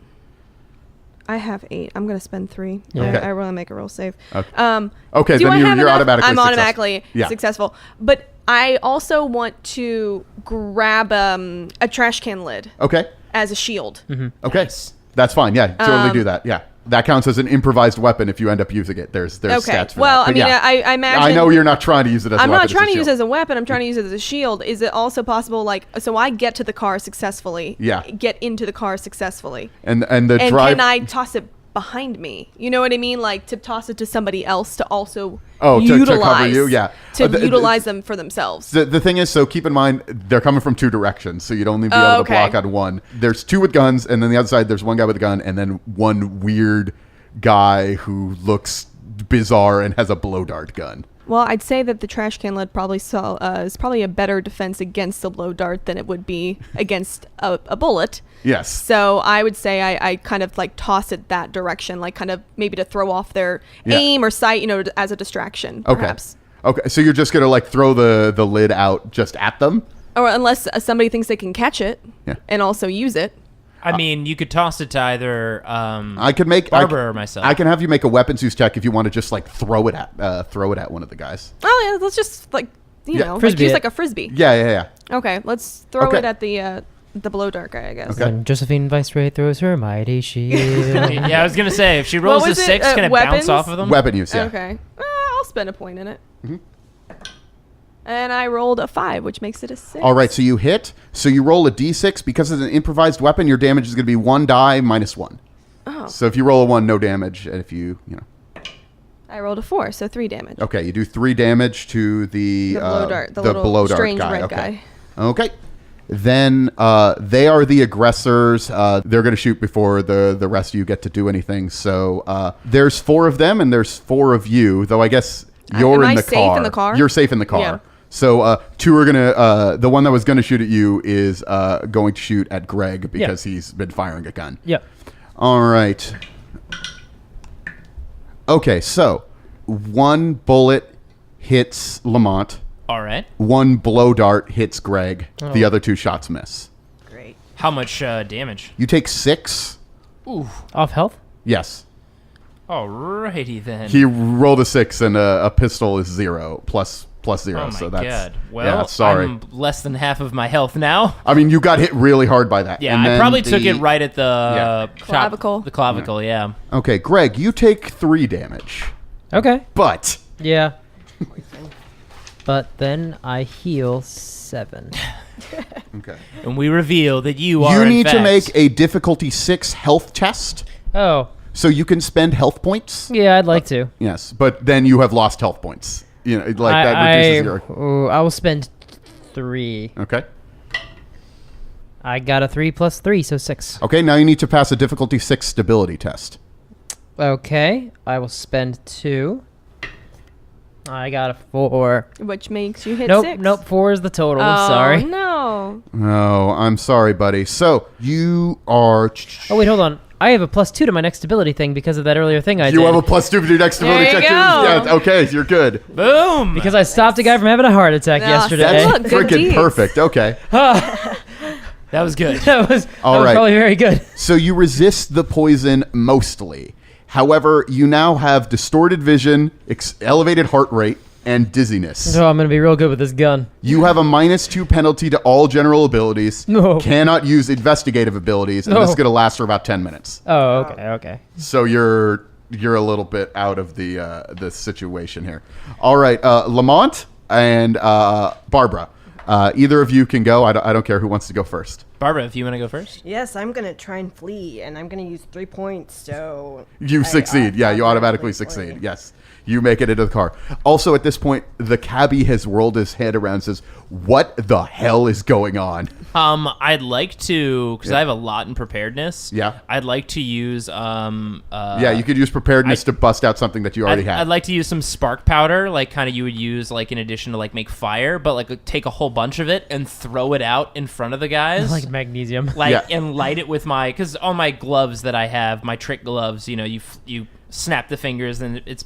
I have 8. I'm going to spend 3. Yeah. I really make a roll save. Okay. do Okay, then I you're have enough? automatically I'm successful. automatically Yeah. successful. But I also want to grab a trash can lid Okay. as a shield. Okay. That's fine. Yeah, totally do that. Yeah. That counts as an improvised weapon if you end up using it. There's Okay. stats for Well, that. I But mean, yeah. I imagine... I know you're not trying to use it as a I'm weapon. not trying to use it shield. as a weapon. I'm trying to use it as a shield. Is it also possible, like, so I get to the car successfully. Yeah. Get into the car successfully. And the And drive... can I toss it behind me? You know what I mean? Like, to toss it to somebody else to also to utilize. cover you? Yeah. To The- utilize them for themselves. The thing is, so keep in mind, they're coming from 2 directions, so you'd only be able to okay. block on one. There's 2 with guns, and then the other side, there's 1 guy with a gun, and then 1 weird guy who looks bizarre and has a blow dart gun. Well, I'd say that the trash can lid probably is probably a better defense against the blow dart than it would be against a bullet. Yes. So I would say I kind of like toss it that direction, like kind of maybe to throw off their Yeah. aim or sight, you know, as a distraction, Okay. perhaps. Okay, so you're just going to like throw the lid out just at them? Or unless somebody thinks they can catch it Yeah. and also use it. I mean, you could toss it to either I could make Barbara or myself. I can have you make a weapons use check if you want to just like throw it at one of the guys. Oh yeah, let's just like you Yeah. know, like Frisbee use it. like a frisbee. Yeah. Okay, let's throw Okay. it at the blow dart guy, I guess. Okay. When Josephine Viceroy throws her mighty shield. Yeah, I was gonna say if she rolls a was it? 6, can it Weapons? bounce off of them? Weapon use, yeah. Okay, I'll spend a point in it. And I rolled a 5, which makes it a 6. All right, so you hit. So you roll a d6 because it's an improvised weapon. Your damage is going to be 1 die minus 1. Oh. So if you roll a 1, no damage. And if you know. I rolled a 4, so 3 damage. Okay, you do 3 damage to the blow dart, the the little blow dart strange guy. red Okay. guy. Okay. Then they are the aggressors. They're going to shoot before the rest of you get to do anything. So there's 4 of them and there's 4 of you. Though I guess you're Am in I the safe car. in the car? You're safe in the car. Yeah. So 2 are gonna. The one that was going to shoot at you is going to shoot at Greg because he's been firing a gun. Yep. All right. Okay, so 1 bullet hits Lamont. All right. 1 blow dart hits Greg. Oh. The other 2 shots miss. Great. How much damage? You take 6. Off health? Yes. Alrighty then. He rolled a 6 and a pistol is 0 plus 0. Oh my so that's god. Well, yeah, sorry. I'm less than half of my health now. I mean, you got hit really hard by that. Yeah, And I then probably took it right at the top- Clavicle. The clavicle, yeah. Okay, Greg, you take 3 damage, Okay. but Yeah. But then I heal 7. okay. And we reveal that you are You in need to fact- make a difficulty 6 health test, Oh. so you can spend health points. Yeah, I'd like to. Yes, but then you have lost health points. You know, like that reduces your. I will spend 3. Okay. I got a 3 plus 3, so 6. Okay, now you need to pass a difficulty 6 stability test. Okay, I will spend 2. I got a 4. Which makes you hit Nope, 6. nope, 4 is the total. Oh, Sorry. no. Oh, I'm sorry, buddy. So you are. Oh, wait, hold on. I have a +2 to my next ability thing because of that earlier thing I did. You have a +2 for your next ability There you check. go. Yeah, okay, you're good. Boom! Because I stopped a guy from having a heart attack Ah, yesterday. That's Look, good freaking deeds. perfect. Okay. That was good. That was All right. probably very good. So you resist the poison mostly. However, you now have distorted vision, elevated heart rate, and dizziness. So I'm going to be real good with this gun. You have a -2 penalty to all general abilities. No. Cannot use investigative abilities, and No. this is going to last for about 10 minutes. Oh, okay. So you're a little bit out of the situation here. All right, Lamont and Barbara. Either of you can go. I don't care who wants to go first. Barbara, if you want to go first. Yes, I'm gonna try and flee, and I'm gonna use 3 points. So You succeed. Yeah, you automatically succeed. Yes. You make it into the car. Also, at this point, the cabbie has rolled his head around and says, what the hell is going on? I'd like to, because I have a lot in preparedness. Yeah. I'd like to use, Yeah, you could use preparedness to bust out something that you already had. I'd like to use some spark powder, like kind of you would use like in addition to like make fire, but like take a whole bunch of it and throw it out in front of the guys. Like magnesium. And light it with because on my gloves that I have, my trick gloves, you snap the fingers and it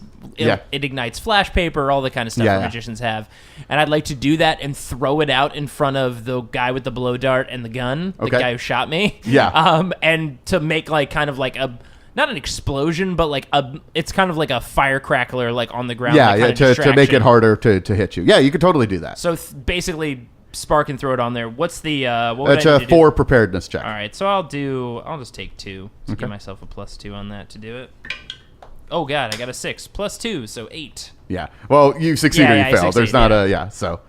ignites flash paper, all the kind of stuff that magicians have. And I'd like to do that and throw it out in front of the guy with the blow dart and the gun, the guy who shot me. Yeah. And to make like kind of like not an explosion, but like it's kind of like a firecrackler like on the ground. Yeah, like, to make it harder to hit you. Yeah, you could totally do that. So basically spark and throw it on there. What's the what would That's I a need to 4 preparedness check. do? All right, so I'll just take 2 to give myself a +2 on that to do it. Oh god, I got a 6 +2, so 8. Yeah. Well, you succeed or you I fail. succeed, There's not so.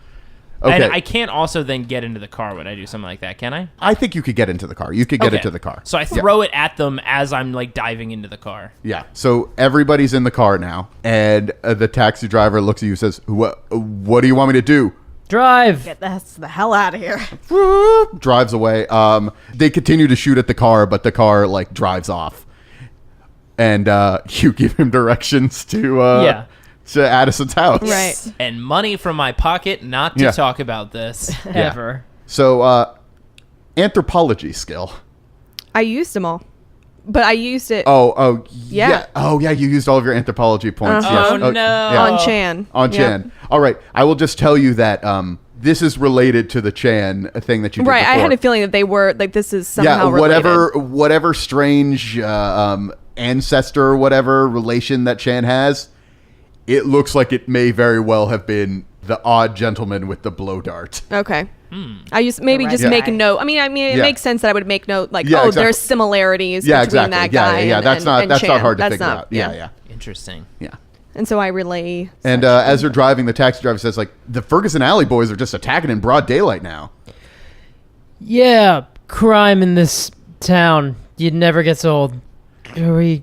Okay. And I can't also then get into the car when I do something like that, can I? I think you could get into the car. You could get into the car. So I throw it at them as I'm like diving into the car. Yeah. So everybody's in the car now, and the taxi driver looks at you and says, What do you want me to do? Drive. get the hell out of here. Drives away. They continue to shoot at the car, but the car like drives off. And you give him directions to Addison's house. Right. And money from my pocket not to talk about this. Ever. So anthropology skill. I used them all, but I used it Oh, Yeah. yeah. Oh, yeah. You used all of your anthropology points. Uh-huh. Yes. Oh, no. yeah. on Chan. On Chan. Yep. All right. I will just tell you that this is related to the Chan thing that you did Right. I before. had a feeling that they were like this is somehow whatever strange ancestor or whatever relation that Chan has, it looks like it may very well have been the odd gentleman with the blow dart. Okay. I just maybe just right make guy. a note. I mean, it Yeah. makes sense that I would make note like, Yeah, exactly. there's similarities Yeah, between exactly. that Yeah, guy. yeah. And, That's not and that's Chan. not hard to That's figure not- out. Yeah. Interesting. Yeah. And so I relay. And as they're driving, the taxi driver says, like, the Ferguson Alley boys are just attacking in broad daylight now. Yeah, crime in this town. It never gets old. Hey,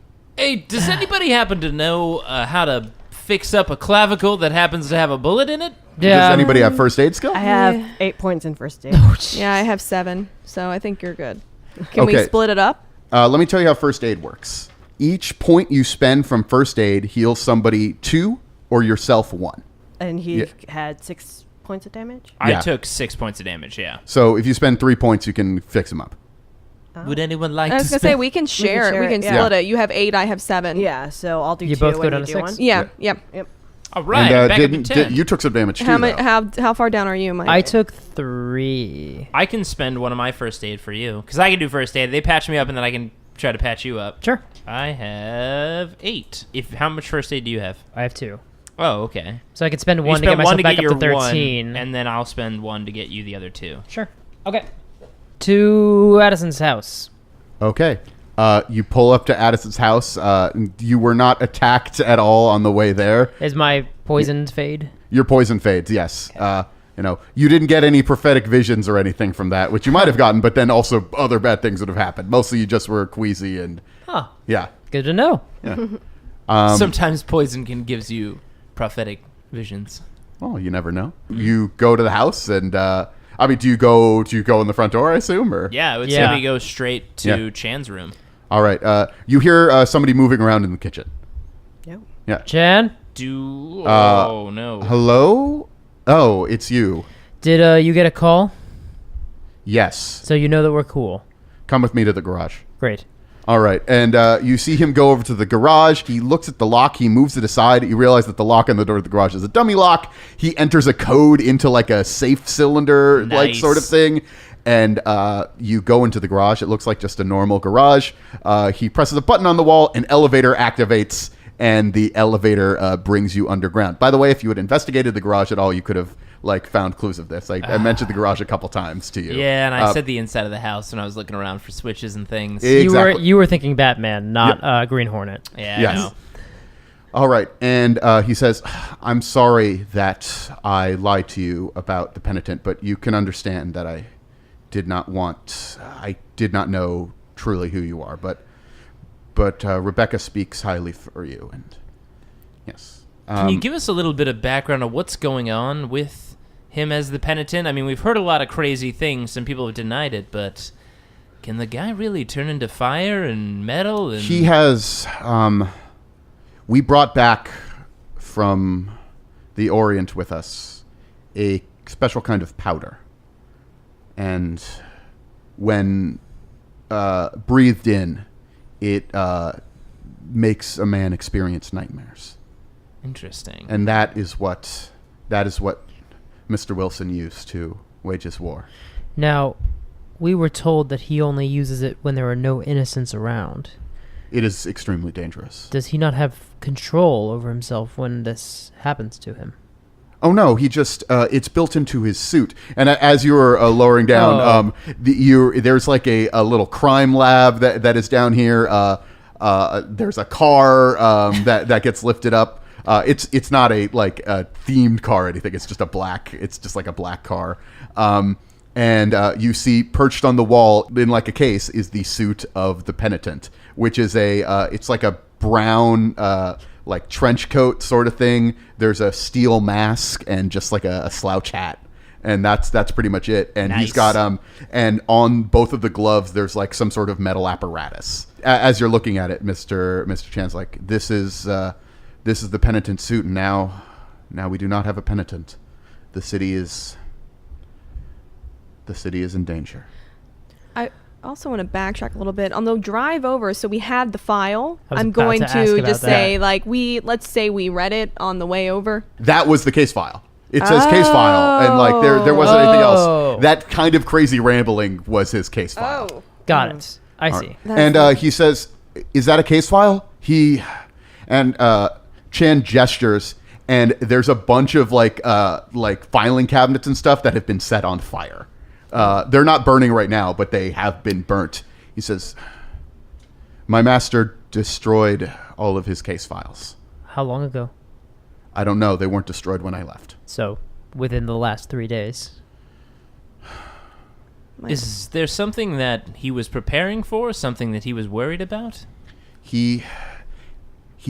does anybody happen to know how to fix up a clavicle that happens to have a bullet in it? Yeah. Does anybody have first aid skill? I have 8 points in first aid. Yeah, I have 7, so I think you're good. Can we Okay. split it up? Let me tell you how first aid works. Each point you spend from first aid heals somebody 2 or yourself 1. And he Yeah. had 6 points of damage. Yeah. I took 6 points of damage, yeah. So if you spend 3 points, you can fix them up. Would anyone like I was to gonna say spend- we can share. share We it, can yeah. split it. You have 8. I have 7. Yeah, so I'll do You 2 both go and down you to do 6? 1. Yeah. Yep. Yep. All right, and back up to 10. you took some damage too. How much? though. How far down are you, Mike? I took 3. I can spend one of my first aid for you because I can do first aid. They patch me up and then I can try to patch you up. Sure. I have 8. How much first aid do you have? I have 2. Oh, okay. So I could spend You 1 to get spend myself one to back get up your to 13. 1, and then I'll spend 1 to get you the other 2. Sure. Okay. To Addison's house. Okay. You pull up to Addison's house. You were not attacked at all on the way there. Is my poisoned fade? Your poison fades, yes. You didn't get any prophetic visions or anything from that, which you might have gotten, but then also other bad things would have happened. Mostly you just were queasy and, Huh. yeah. Good to know. Sometimes poison gives you prophetic visions. Well, you never know. You go to the house and, do you go in the front door, I assume? Or? Yeah, I would Yeah. say we go straight to Yeah. Chan's room. All right. You hear somebody moving around in the kitchen. No. Yeah. Chan, Oh, no. Hello? Oh, it's you. did you get a call? Yes. So you know that we're cool. Come with me to the garage. Great. All right, and you see him go over to the garage. He looks at the lock. He moves it aside. You realize that the lock on the door of the garage is a dummy lock. He enters a code into like a safe cylinder, like Nice. sort of thing. And you go into the garage. It looks like just a normal garage. He presses a button on the wall. An elevator activates, and the elevator brings you underground. By the way, if you had investigated the garage at all, you could have like found clues of this. I mentioned the garage a couple times to you. Yeah, and I said the inside of the house when I was looking around for switches and things. Exactly. You were thinking Batman, not Green Hornet. Yeah, Yes. I know. All right, and he says, "I'm sorry that I lied to you about the penitent, but you can understand that I did not know truly who you are, but Rebecca speaks highly for you, and yes." Can you give us a little bit of background of what's going on with him as the penitent? I mean, we've heard a lot of crazy things. Some people have denied it, but can the guy really turn into fire and metal? And He has. We brought back from the Orient with us a special kind of powder, and when breathed in, it makes a man experience nightmares. Interesting. And that is what Mr. Wilson used to wage his war. Now, we were told that he only uses it when there are no innocents around. It is extremely dangerous. Does he not have control over himself when this happens to him? Oh no, he just it's built into his suit. And as you were lowering down, there's like a little crime lab that is down here. There's a car that gets lifted up. It's not a themed car or anything. It's just like a black car. And you see perched on the wall in like a case is the suit of the penitent, which is it's like a brown like trench coat sort of thing. There's a steel mask and just like a slouch hat. And that's pretty much it. And Nice. he's got and on both of the gloves there's like some sort of metal apparatus. As you're looking at it, Mr. Chan's like, this is the penitent suit, and now we do not have a penitent. The city is in danger. I also want to backtrack a little bit. On the drive over, so we had the file. I was I'm about going to ask to about just that. say, let's say we read it on the way over. That was the case file. It says case file, and like there wasn't anything Oh. else. That kind of crazy rambling was his case file. Oh. Got it. I All see. right. That's And he says, "Is that a case file?" Chan gestures, and there's a bunch of like filing cabinets and stuff that have been set on fire. They're not burning right now, but they have been burnt. He says, "My master destroyed all of his case files. How long ago? I don't know. They weren't destroyed when I left." So, within the last 3 days. Is there something that he was preparing for? Something that he was worried about? He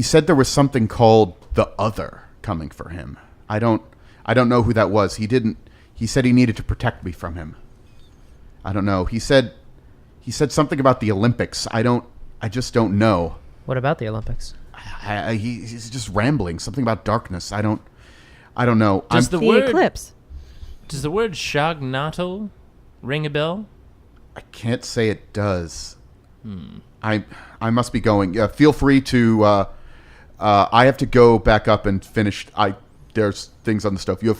said there was something called the Other coming for him. I don't know who that was. He said he needed to protect me from him. I don't know. He said something about the Olympics. I just don't know. What about the Olympics? He's just rambling. Something about darkness. I don't know. Does the the word eclipse. Does the word Shognato ring a bell? I can't say it does. I must be going. Feel free to. I have to go back up and finish. There's things on the stove. Feel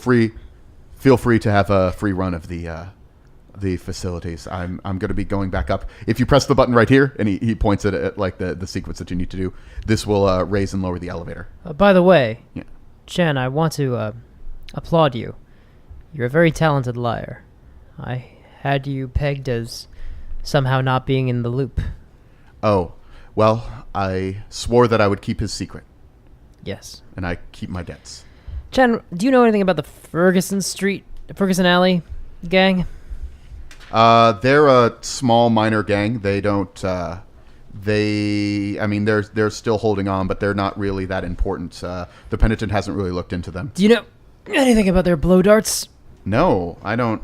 free to have a free run of the facilities. I'm going to be going back up. If you press the button right here, and he points it at like the sequence that you need to do, this will raise and lower the elevator. By the way, Yeah. Chen, I want to applaud you. You're a very talented liar. I had you pegged as somehow not being in the loop. Oh, well, I swore that I would keep his secret, Yes. and I keep my debts. Chen, do you know anything about the Ferguson Alley gang? They're a small minor gang. They don't. They're still holding on, but they're not really that important. The penitent hasn't really looked into them. Do you know anything about their blow darts? No, I don't.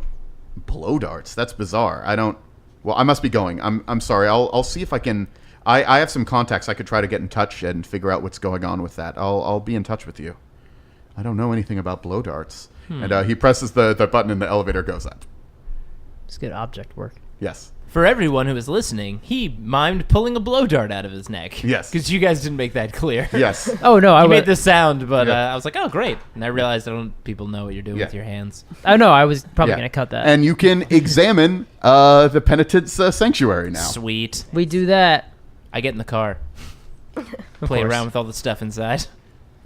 Blow darts? That's bizarre. I don't. Well, I must be going. I'm sorry. I'll see if I can. I have some contacts. I could try to get in touch and figure out what's going on with that. I'll be in touch with you. I don't know anything about blow darts. And he presses the button and the elevator goes up. It's good object work. Yes. For everyone who is listening, he mimed pulling a blow dart out of his neck. Yes. Because you guys didn't make that clear. Yes. Oh no, I You was. made the sound, but Yeah. I was like, oh, great. And I realized people know what you're doing Yeah. with your hands. Oh no, I was probably Yeah. gonna cut that. And you can examine the penitent's sanctuary now. Sweet. we do that. I get in the car. Play course. around with all the stuff inside.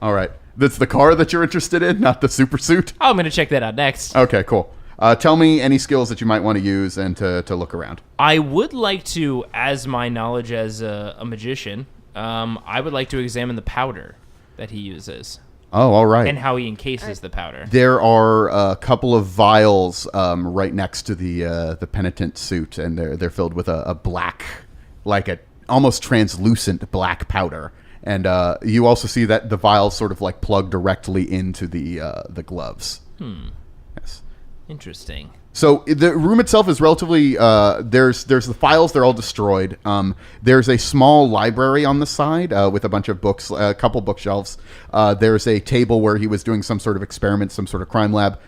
All right. That's the car that you're interested in, not the super suit? Oh, I'm going to check that out next. Okay, cool. Tell me any skills that you might want to use and to look around. I would like to, as my knowledge as a magician, I would like to examine the powder that he uses Oh, all right. and how he encases the powder. There are a couple of vials right next to the penitent suit, and they're filled with a black, like a almost translucent black powder. And you also see that the vials sort of like plug directly into the gloves. Yes. Interesting. So the room itself is relatively there's the files, they're all destroyed. There's a small library on the side with a bunch of books, a couple bookshelves. There's a table where he was doing some sort of experiment, some sort of crime lab.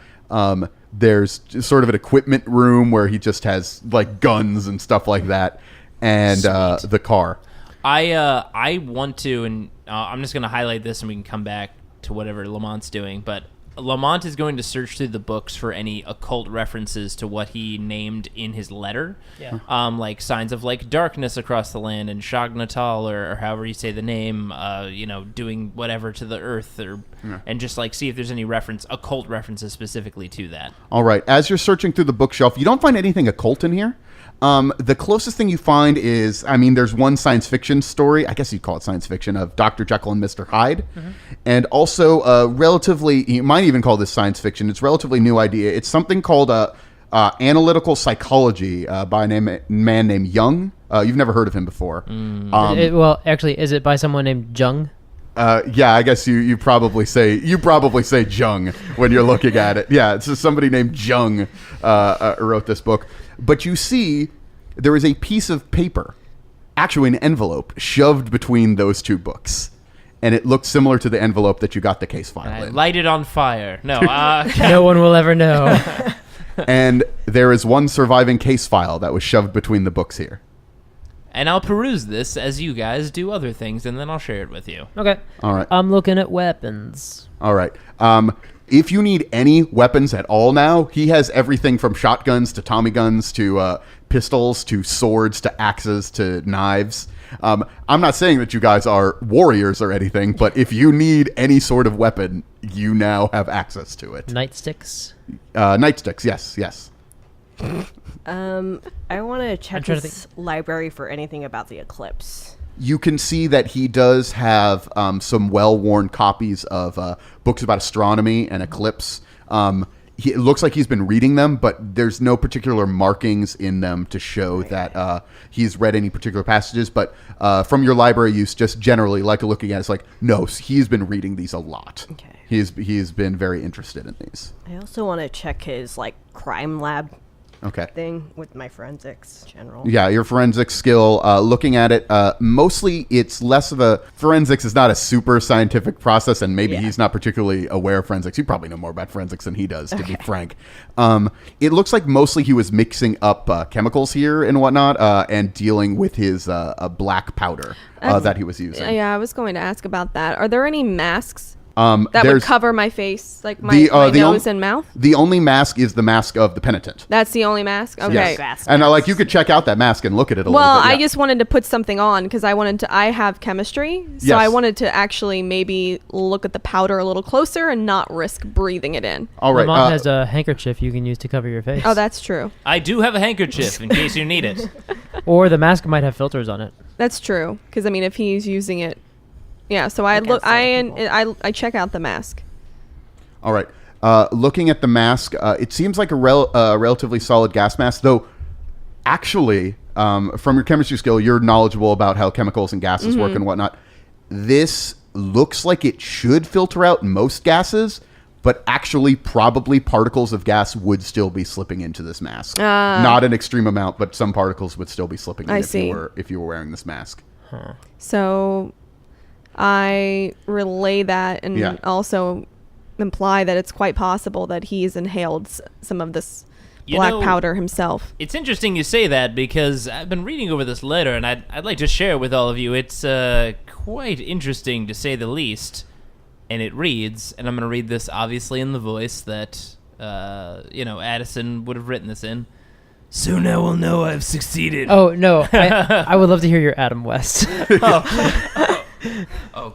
There's sort of an equipment room where he just has like guns and stuff like that, and the car. I want to, and I'm just going to highlight this and we can come back to whatever Lamont's doing, but Lamont is going to search through the books for any occult references to what he named in his letter. Yeah. Like signs of like darkness across the land and Shagnatal or however you say the name, doing whatever to the earth and just like see if there's any occult references specifically to that. All right. As you're searching through the bookshelf, you don't find anything occult in here. The closest thing you find is, there's one science fiction story, I guess you'd call it science fiction, of Dr. Jekyll and Mr. Hyde. And also relatively, you might even call this science fiction, it's a relatively new idea. It's something called analytical psychology by a man named Jung. You've never heard of him before. Well, actually, is it by someone named Jung? Yeah, I guess you probably say Jung when you're looking at it. Yeah, it's just somebody named Jung wrote this book. But you see, there is a piece of paper, actually an envelope, shoved between those two books, and it looked similar to the envelope that you got the case file in. Light it on fire. No, No one will ever know. And there is one surviving case file that was shoved between the books here. and I'll peruse this as you guys do other things, and then I'll share it with you. Okay. All right. I'm looking at weapons. All right. If you need any weapons at all now, he has everything from shotguns to Tommy guns to pistols to swords to axes to knives. I'm not saying that you guys are warriors or anything, but if you need any sort of weapon, you now have access to it. Nightsticks. Nightsticks, yes. I want to check trying to his library for anything about the eclipse. You can see that he does have some well-worn copies of books about astronomy and eclipse. It looks like he's been reading them, but there's no particular markings in them to show that he's read any particular passages. But from your library use, just generally, like looking at it, it's like, no, he's been reading these a lot. Okay. He's been very interested in these. I also want to check his crime lab Okay. thing with my forensics general. Yeah, your forensics skill, looking at it, mostly it's less of a... Forensics is not a super scientific process, and maybe he's not particularly aware of forensics. You probably know more about forensics than he does, to be frank. It looks like mostly he was mixing up chemicals here and whatnot, and dealing with his black powder that he was using. Yeah, I was going to ask about that. Are there any masks that would There's- cover my face, like my nose and mouth? The only mask is the mask of the penitent. That's the only mask? Okay. Yes. Gas And masks. you could check out that mask and look at it a Well, little bit. I yeah. just wanted to put something on because I have chemistry, so Yes. I wanted to actually maybe look at the powder a little closer and not risk breathing it in. All right. Lamont has a handkerchief you can use to cover your face. Oh, that's true. I do have a handkerchief in case you need it. Or the mask might have filters on it. That's true. Because I mean, if he's using it, yeah. So I Against other people. I check out the mask. All right. Looking at the mask, it seems like a relatively solid gas mask, though actually, from your chemistry skill, you're knowledgeable about how chemicals and gases work and whatnot. This looks like it should filter out most gases, but actually probably particles of gas would still be slipping into this mask. Not an extreme amount, but some particles would still be slipping in I if see. you were wearing this mask. So I relay that and Yeah. also imply that it's quite possible that he's inhaled some of this black know, powder himself. It's interesting you say that because I've been reading over this letter, and I'd like to share it with all of you. It's quite interesting, to say the least. And it reads, and I'm going to read this obviously in the voice that, Addison would have written this in. Soon I will know I've succeeded. Oh, no. I would love to hear your Adam West. Oh,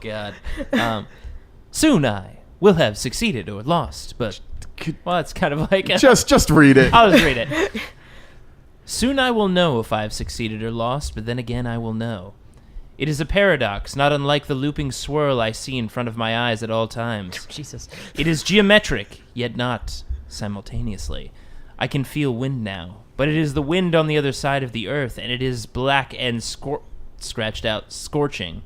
God. Soon I will have succeeded or lost, but... Well, it's kind of like... Just read it. I'll just read it. Soon I will know if I have succeeded or lost, but then again I will know. It is a paradox, not unlike the looping swirl I see in front of my eyes at all times. Jesus. It is geometric, yet not simultaneously. I can feel wind now, but it is the wind on the other side of the earth, and it is black and scorching.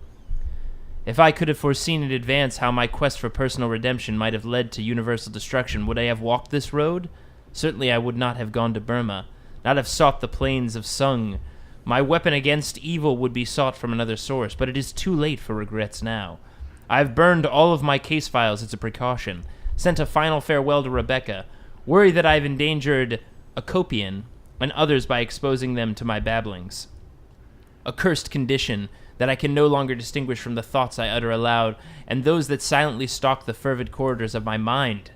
If I could have foreseen in advance how my quest for personal redemption might have led to universal destruction, would I have walked this road? Certainly I would not have gone to Burma, not have sought the plains of Sung. My weapon against evil would be sought from another source, but it is too late for regrets now. I have burned all of my case files as a precaution, sent a final farewell to Rebecca, worried that I have endangered Acopian and others by exposing them to my babblings. A cursed condition that I can no longer distinguish from the thoughts I utter aloud, and those that silently stalk the fervid corridors of my mind.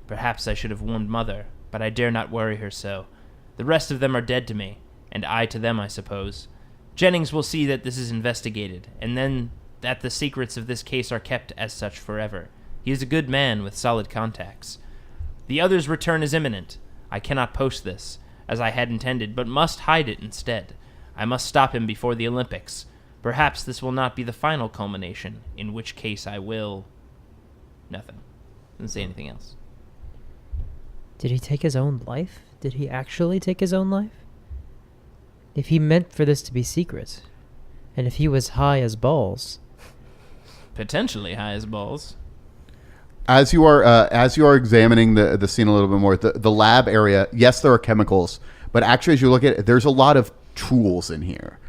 Perhaps I should have warned Mother, but I dare not worry her so. The rest of them are dead to me, and I to them, I suppose. Jennings will see that this is investigated, and then that the secrets of this case are kept as such forever. He is a good man with solid contacts. The other's return is imminent. I cannot post this, as I had intended, but must hide it instead. I must stop him before the Olympics. Perhaps this will not be the final culmination, in which case I will... Nothing. Didn't say anything else. Did he take his own life? Did he actually take his own life? If he meant for this to be secret, and if he was high as balls... Potentially high as balls. As you are examining the scene a little bit more, the lab area, yes, there are chemicals, but actually as you look at it, there's a lot of tools in here.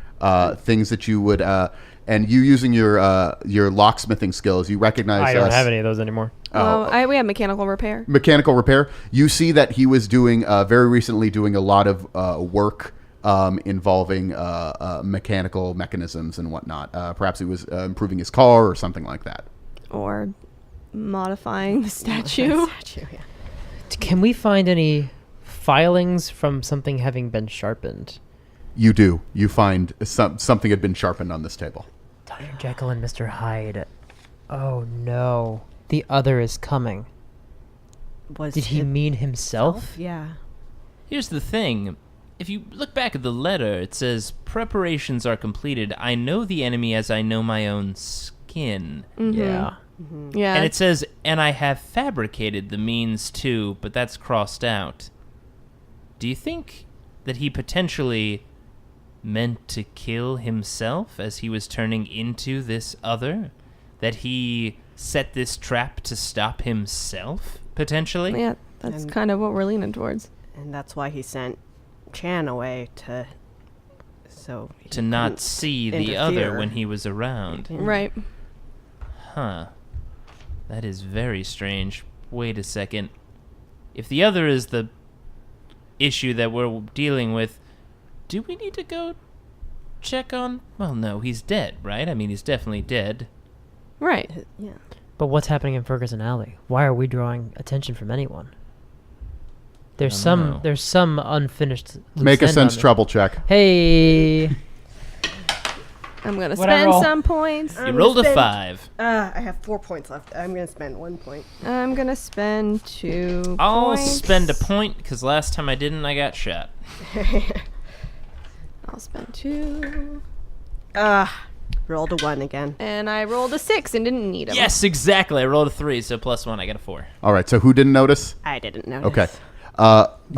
Things that you would, and you using your locksmithing skills, you recognize. I don't have any of those anymore. We have mechanical repair. Mechanical repair. You see that he was doing very recently doing a lot of work involving mechanical mechanisms and whatnot. Perhaps he was improving his car or something like that. Or modifying the statue. Can we find any filings from something having been sharpened? You do. You find something had been sharpened on this table. Dr. Jekyll and Mr. Hyde. Oh no. The other is coming. Did he mean himself? Yeah. Here's the thing. If you look back at the letter, it says, preparations are completed. I know the enemy as I know my own skin. Mm-hmm. Yeah. Mm-hmm. Yeah. And it says, and I have fabricated the means too, but that's crossed out. Do you think that he potentially meant to kill himself as he was turning into this other? That he set this trap to stop himself, potentially? Yeah, that's kind of what we're leaning towards. And that's why he sent Chan away to not see the other when he was around. Right. Huh. That is very strange. Wait a second. If the other is the issue that we're dealing with, do we need to go check on... Well, no, he's dead, right? I mean, he's definitely dead. Right. Yeah. But what's happening in Ferguson Alley? Why are we drawing attention from anyone? There's some unfinished loose Make a end sense on it. trouble check. Hey. I'm going to What'd I spend roll? some points. You rolled a 5. I have 4 points left. I'm going to spend 1 point. I'm going to spend 2 I'll points. spend a point, because last time I didn't, I got shot. I'll spend 2. Rolled a 1 again. And I rolled a 6 and didn't need them. Yes, exactly. I rolled a 3, so plus 1, I got a 4. All right. So who didn't notice? I didn't notice. Okay.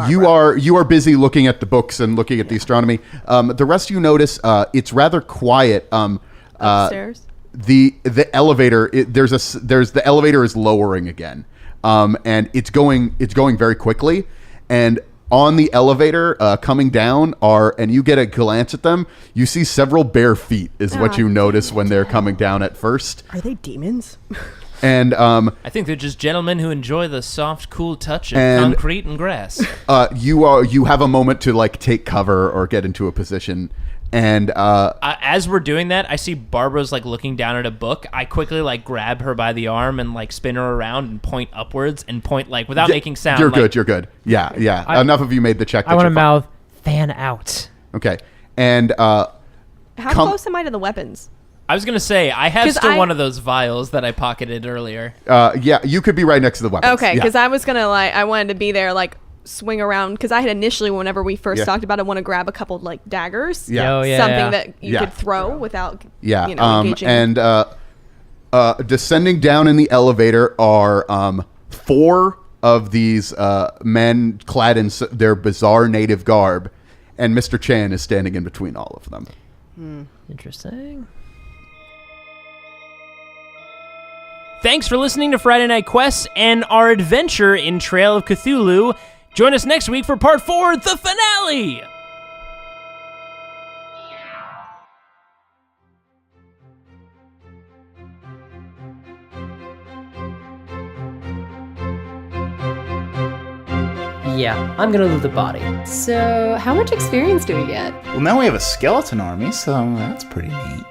You are busy looking at the books and looking at the astronomy. The rest of you notice it's rather quiet. Upstairs. The elevator the elevator is lowering again, and it's going very quickly. And on the elevator coming down and you get a glance at them, you see several bare feet is what you notice when they're coming down at first. Are they demons? And I think they're just gentlemen who enjoy the soft, cool touch of And- concrete and grass. you have a moment to like take cover or get into a position, and As we're doing that, I see Barbara's like looking down at a book. I quickly like grab her by the arm and like spin her around and point upwards and point like without making sound. You're like, good. You're good. Yeah. Enough of you made the check. I want to you're fine. mouth fan out. Okay, and How Come- close am I to the weapons? I was gonna say I have 'Cause still one of those vials that I pocketed earlier. yeah, you could be right next to the weapons. Okay, Yeah. because I was gonna like, I wanted to be there, like swing around, because I had initially, whenever we first Yeah. talked about it, want to grab a couple like daggers. Yeah. Oh, yeah. Something that you Yeah. could throw without, Yeah, engaging. and descending down in the elevator are 4 of these men clad in their bizarre native garb, and Mr. Chan is standing in between all of them. Interesting. Thanks for listening to Friday Night Quests and our adventure in Trail of Cthulhu. Join us next week for part 4, the finale! Yeah, I'm gonna loot the body. So, how much experience do we get? Well, now we have a skeleton army, so that's pretty neat.